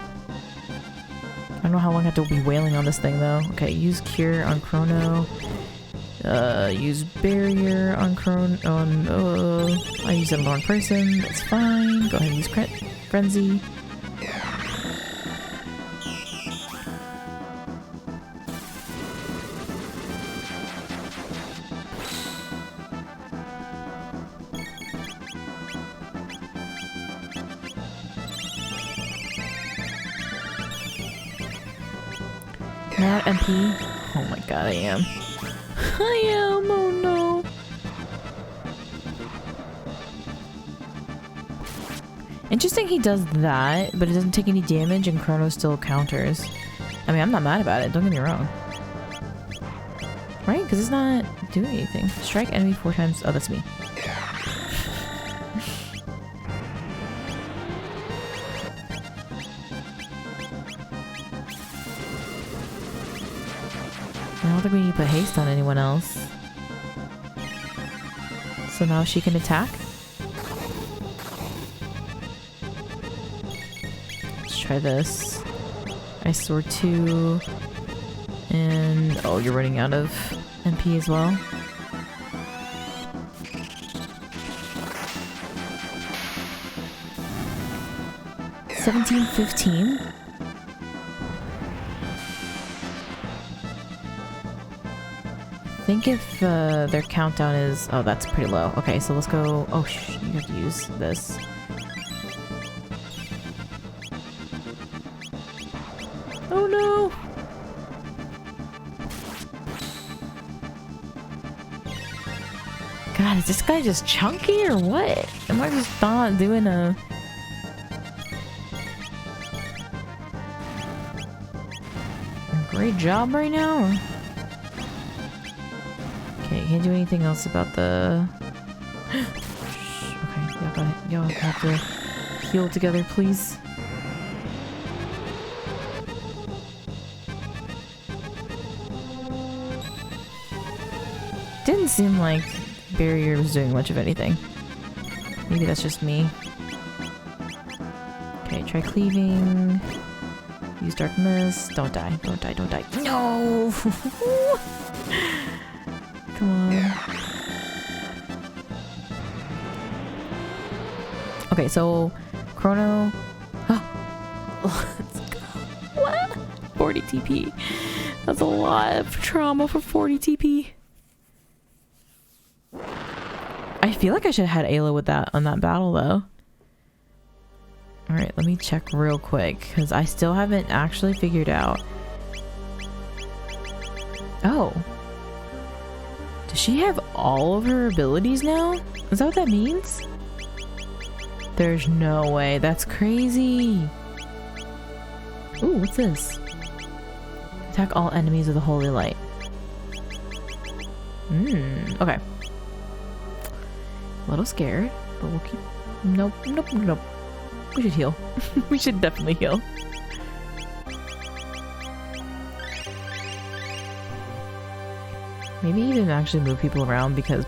I don't know how long I have to be wailing on this thing though. Okay, use Cure on Chrono. Use Barrier on Chrono. I used it on the wrong person. That's fine. Go ahead and use Frenzy. Not MP. Oh my god, I am. I am, oh no. Interesting he does that, but it doesn't take any damage and Chrono still counters. I mean, I'm not mad about it, don't get me wrong. Right? Because it's not doing anything. Strike enemy 4 times. Oh, that's me. I don't think we need to put haste on anyone else. So now she can attack? Let's try this. Ice Sword 2. And... oh, you're running out of MP as well. $17.15. I think if their countdown is... oh, that's pretty low. Okay, so let's go... oh, you have to use this. Oh no! God, is this guy just chunky or what? Am I just not doing a... great job right now? Or... okay, can't do anything else about the... okay, y'all have to heal together, please. Didn't seem like Barrier was doing much of anything. Maybe that's just me. Okay, try cleaving. Use Dark Mist. Don't die, don't die, don't die. No! Come on. Okay, so Chrono. Oh, let's go. What? 40 TP. That's a lot of trauma for 40 TP. I feel like I should have had Ayla with that on that battle though. Alright, let me check real quick because I still haven't actually figured out. Oh. Does she have all of her abilities now? Is that what that means? There's no way. That's crazy. Ooh, what's this? Attack all enemies with a holy light. Okay. A little scared, but we'll keep... nope, nope, nope. We should heal. We should definitely heal. Maybe even actually move people around because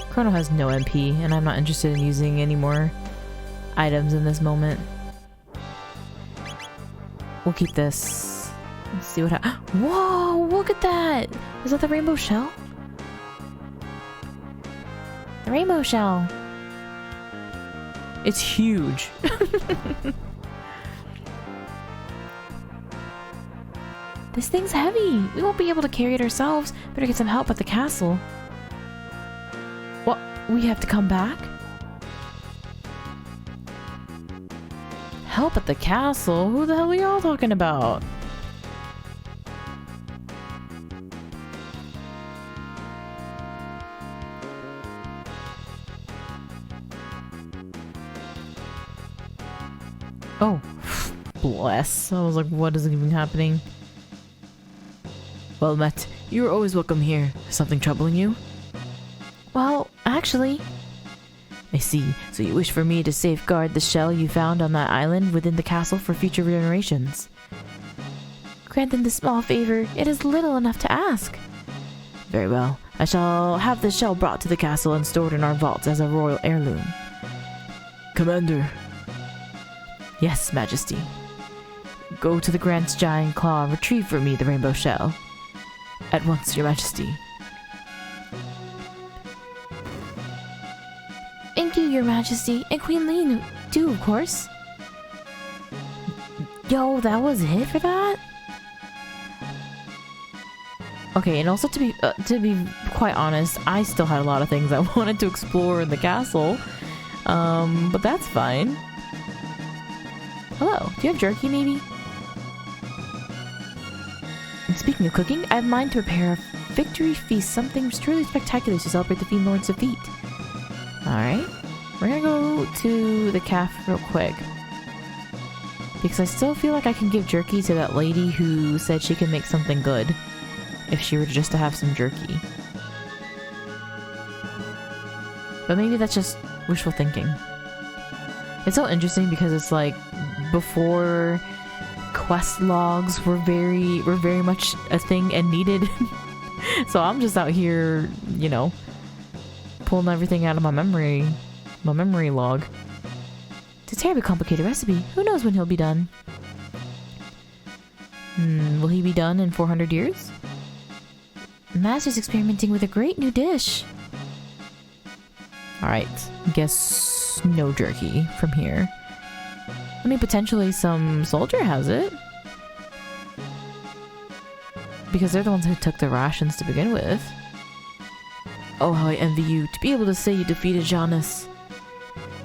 Chrono has no MP and I'm not interested in using any more items in this moment. We'll keep this. Let's see what happens. Whoa, look at that! Is that the rainbow shell? The rainbow shell. It's huge. This thing's heavy. We won't be able to carry it ourselves. Better get some help at the castle. What? We have to come back? Help at the castle? Who the hell are y'all talking about? Oh, bless. I was like, what is even happening? Well met. You're always welcome here. Something troubling you? Well, actually... I see. So you wish for me to safeguard the shell you found on that island within the castle for future generations? Grant them this small favor. It is little enough to ask. Very well. I shall have the shell brought to the castle and stored in our vaults as a royal heirloom. Commander. Yes, Majesty. Go to the Grand Giant Claw and retrieve for me the rainbow shell. At once, Your Majesty. Thank you, Your Majesty. And Queen Leene, too, of course. Yo, that was it for that? Okay, and also to be quite honest, I still had a lot of things I wanted to explore in the castle. But that's fine. Hello, do you have jerky maybe? And speaking of cooking, I have mine to prepare a victory feast, something truly spectacular to celebrate the Fiend Lord's defeat. Alright, we're gonna go to the cafe real quick. Because I still feel like I can give jerky to that lady who said she can make something good. If she were just to have some jerky. But maybe that's just wishful thinking. It's so interesting because it's like before quest logs were very much a thing and needed. So I'm just out here, you know, pulling everything out of my memory log. It's a terribly complicated recipe. Who knows when he'll be done? Will he be done in 400 years? The master's experimenting with a great new dish. Alright, guess no jerky from here. I mean, potentially some soldier has it. Because they're the ones who took the rations to begin with. Oh, how I envy you to be able to say you defeated Janus.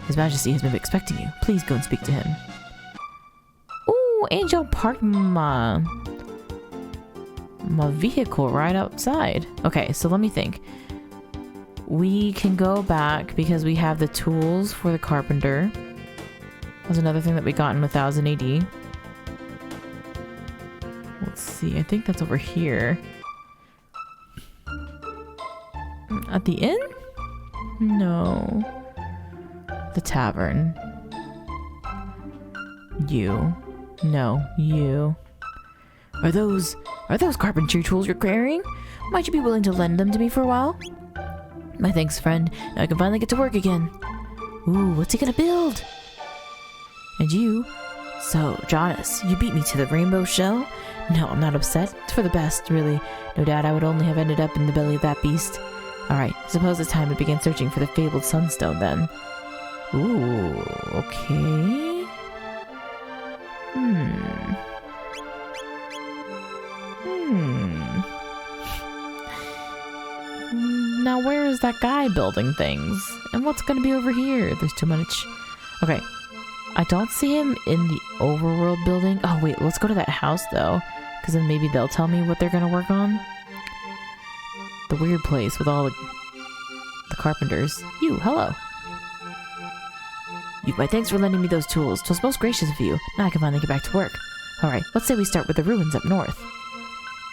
His Majesty has been expecting you. Please go and speak to him. Ooh, Angel parked my vehicle right outside. Okay, so let me think. We can go back because we have the tools for the carpenter. That's another thing that we got in 1000 AD. Let's see, I think that's over here. At the inn? No. The tavern. You. No, you. Are those carpentry tools you're carrying? Might you be willing to lend them to me for a while? My thanks, friend. Now I can finally get to work again. Ooh, what's he gonna build? And you? So, Janus, you beat me to the rainbow shell? No, I'm not upset. It's for the best, really. No doubt I would only have ended up in the belly of that beast. Alright, suppose it's time to begin searching for the fabled sunstone then. Ooh, okay. Now where is that guy building things? And what's gonna be over here? There's too much. Okay. I don't see him in the overworld building. Oh wait, let's go to that house though. Because then maybe they'll tell me what they're gonna work on. The weird place with all the carpenters. You, hello. My thanks for lending me those tools. 'Twas most gracious of you. Now I can finally get back to work. Alright, let's say we start with the ruins up north.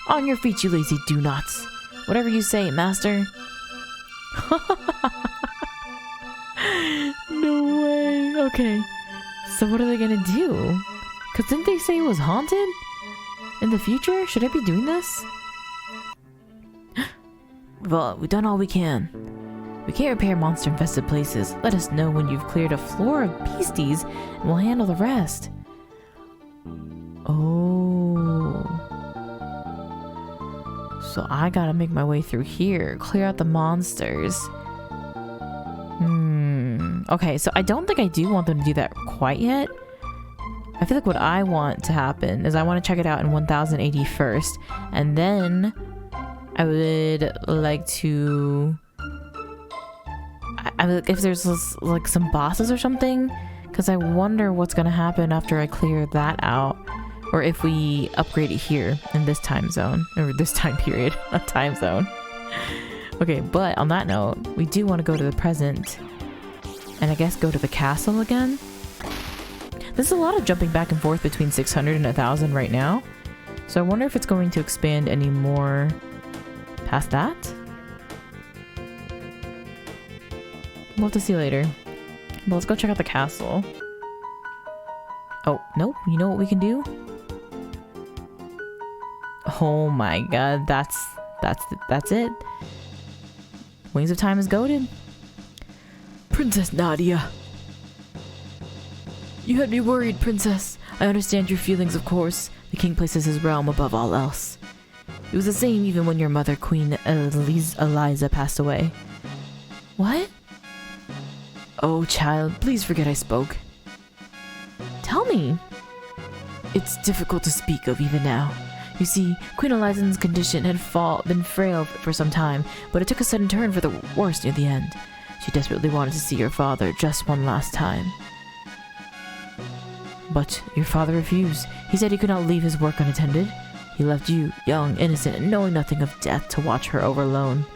On your feet, you lazy do-nots. Whatever you say, master. No way. Okay. So what are they gonna do? Because didn't they say it was haunted? In the future? Should I be doing this? Well, we've done all we can. We can't repair monster-infested places. Let us know when you've cleared a floor of beasties, and we'll handle the rest. Oh. So I gotta make my way through here. Clear out the monsters. Okay, so I don't think I do want them to do that quite yet. I feel like what I want to happen is I want to check it out in 1000 AD first, and then I would like to... if there's like some bosses or something, because I wonder what's going to happen after I clear that out, or if we upgrade it here in this time zone, or this time period, not time zone. Okay, but on that note, we do want to go to the present, and I guess go to the castle again. There's a lot of jumping back and forth between 600 and 1000 right now, so I wonder if it's going to expand any more past that. We'll have to see later. But let's go check out the castle. Oh, nope. You know what we can do? Oh my god, that's it. Wings of Time is goated. Princess Nadia. You had me worried, Princess. I understand your feelings, of course. The king places his realm above all else. It was the same even when your mother, Queen Eliza, passed away. What? Oh, child, please forget I spoke. Tell me. It's difficult to speak of even now. You see, Queen Eliza's condition had been frail for some time, but it took a sudden turn for the worse near the end. She desperately wanted to see her father just one last time. But your father refused. He said he could not leave his work unattended. He left you, young, innocent, and knowing nothing of death, to watch her over alone.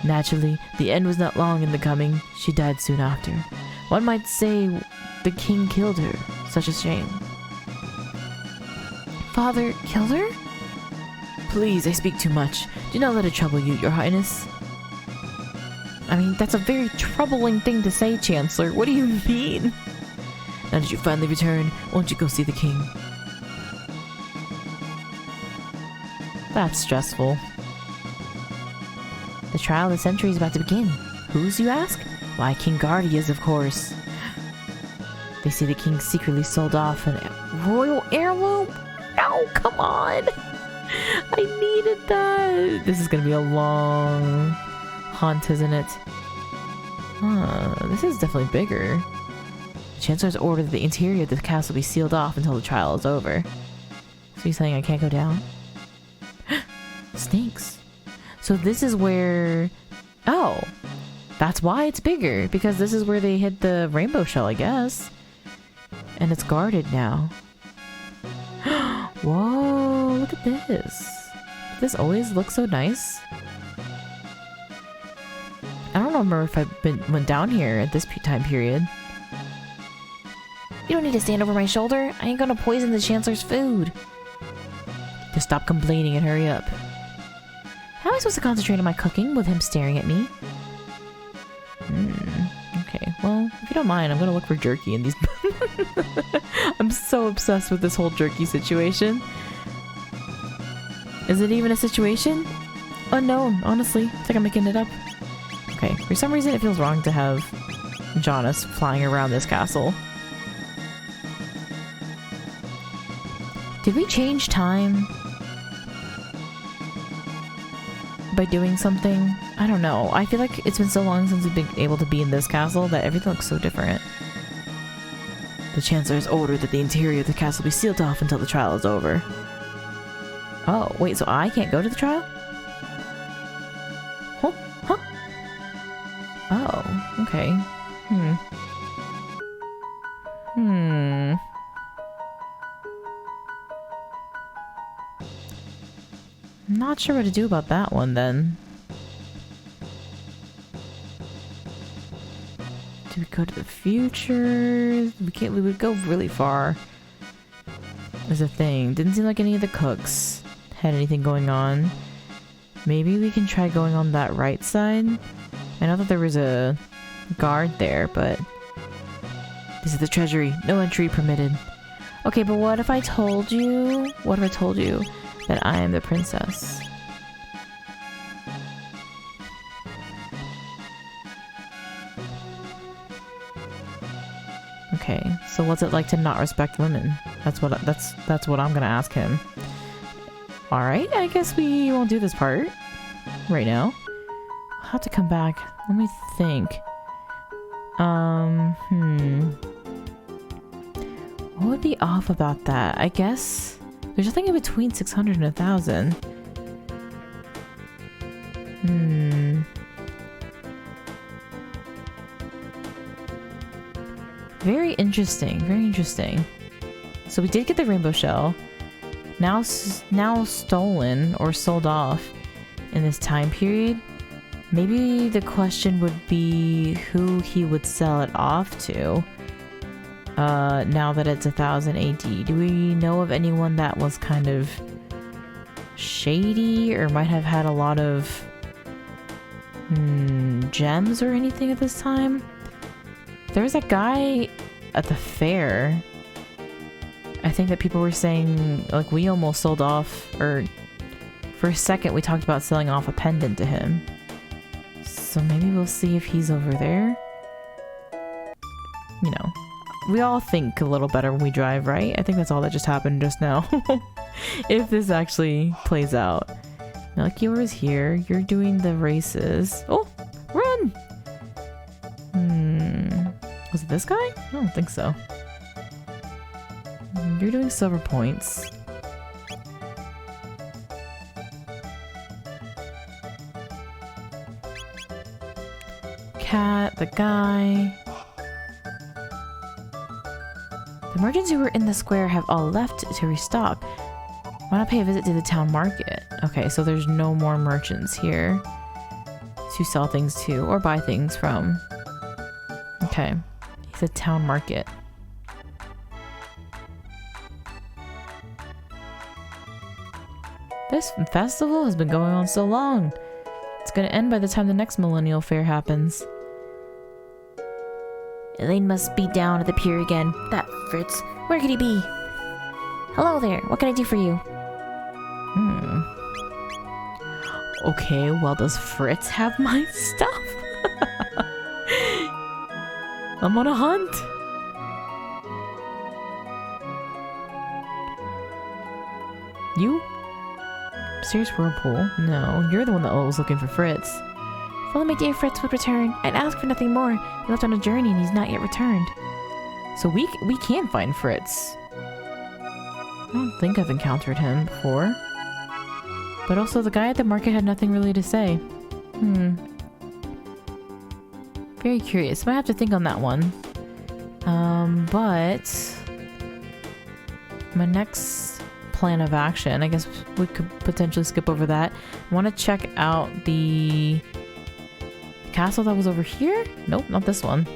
Naturally, the end was not long in the coming. She died soon after. One might say the king killed her. Such a shame. Father killed her? Please, I speak too much. Do not let it trouble you, your highness. I mean, that's a very troubling thing to say, Chancellor. What do you mean? Now that you finally return, won't you go see the king? That's stressful. The trial of the century is about to begin. Whose, you ask? Why, King Guardia's, of course. They say the king secretly sold off an royal heirloom? No, come on! I needed that! This is gonna be a long hunt, isn't it? This is definitely bigger. The Chancellor's ordered that the interior of the castle be sealed off until the trial is over. So you're saying I can't go down? Snakes. So this is where... Oh! That's why it's bigger, because this is where they hid the rainbow shell, I guess. And it's guarded now. Whoa, look at this. This always looks so nice. I don't remember if I went down here at this time period. You don't need to stand over my shoulder. I ain't gonna poison the Chancellor's food. Just stop complaining and hurry up. How am I supposed to concentrate on my cooking with him staring at me? Okay, well, if you don't mind, I'm gonna look for jerky in these... I'm so obsessed with this whole jerky situation. Is it even a situation? Unknown, honestly. It's like I'm making it up. Okay, for some reason it feels wrong to have Jonas flying around this castle. Did we change time by doing something? I don't know. I feel like it's been so long since we've been able to be in this castle that everything looks so different. The Chancellor has ordered that the interior of the castle be sealed off until the trial is over. Oh, wait, so I can't go to the trial? Huh? Huh? Oh, okay. Not sure what to do about that one then. Do we go to the future? We would go really far. Is a thing. Didn't seem like any of the cooks had anything going on. Maybe we can try going on that right side. I know that there was a guard there, but this is the treasury. No entry permitted. Okay, but what if I told you? What if I told you that I am the princess? Okay, so what's it like to not respect women? That's what I'm gonna ask him. All right, I guess we won't do this part right now. I'll have to come back. Let me think. What would be off about that? I guess there's nothing in between 600 and 1,000. Very interesting, very interesting. So we did get the rainbow shell. Now stolen or sold off in this time period. Maybe the question would be who he would sell it off to. Now that it's 1000 AD. Do we know of anyone that was kind of shady or might have had a lot of gems or anything at this time? There was a guy at the fair. I think that people were saying, like, we almost sold off, or for a second we talked about selling off a pendant to him. So maybe we'll see if he's over there. You know, we all think a little better when we drive, right? I think that's all that just happened just now. If this actually plays out. Melchior is here. You're doing the races. Oh, run! Was it this guy? I don't think so. You're doing silver points. Cat, the guy. The merchants who were in the square have all left to restock. Why not pay a visit to the town market? Okay, so there's no more merchants here to sell things to or buy things from. Okay, he's a town market. This festival has been going on so long. It's gonna end by the time the next millennial fair happens. Elaine must be down at the pier again. That Fritz. Where could he be? Hello there. What can I do for you? Okay, well, does Fritz have my stuff? I'm on a hunt. You? Serious whirlpool? No, you're the one that was looking for Fritz. If only my dear Fritz would return. I'd ask for nothing more. He left on a journey and he's not yet returned. So we can find Fritz. I don't think I've encountered him before. But also the guy at the market had nothing really to say. Very curious. Might have to think on that one. But my next plan of action, I guess we could potentially skip over that. I want to check out the castle that was over here. Nope, not this one.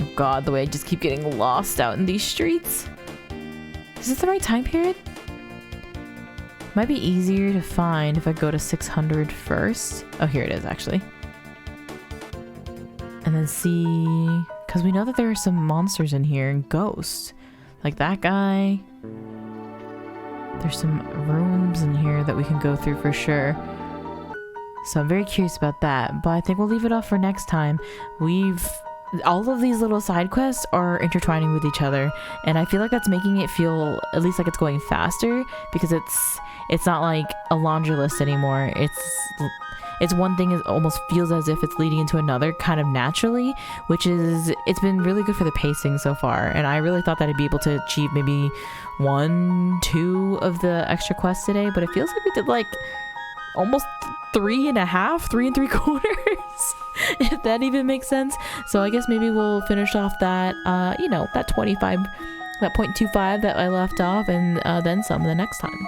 Oh god, the way I just keep getting lost out in these streets. Is this the right time period? Might be easier to find if I go to 600 first. Oh, here it is actually. And then see, because we know that there are some monsters in here and ghosts. Like that guy. There's some rooms in here that we can go through for sure. So I'm very curious about that, but I think we'll leave it off for next time. All of these little side quests are intertwining with each other, and I feel like that's making it feel at least like it's going faster, because it's not like a laundry list anymore. It's one thing, it almost feels as if it's leading into another kind of naturally, it's been really good for the pacing so far. And I really thought that I'd be able to achieve maybe 1, 2 of the extra quests today, but it feels like we did like almost 3.5, 3 3/4, if that even makes sense. So I guess maybe we'll finish off that, that 25, that 0.25 that I left off, and then some the next time.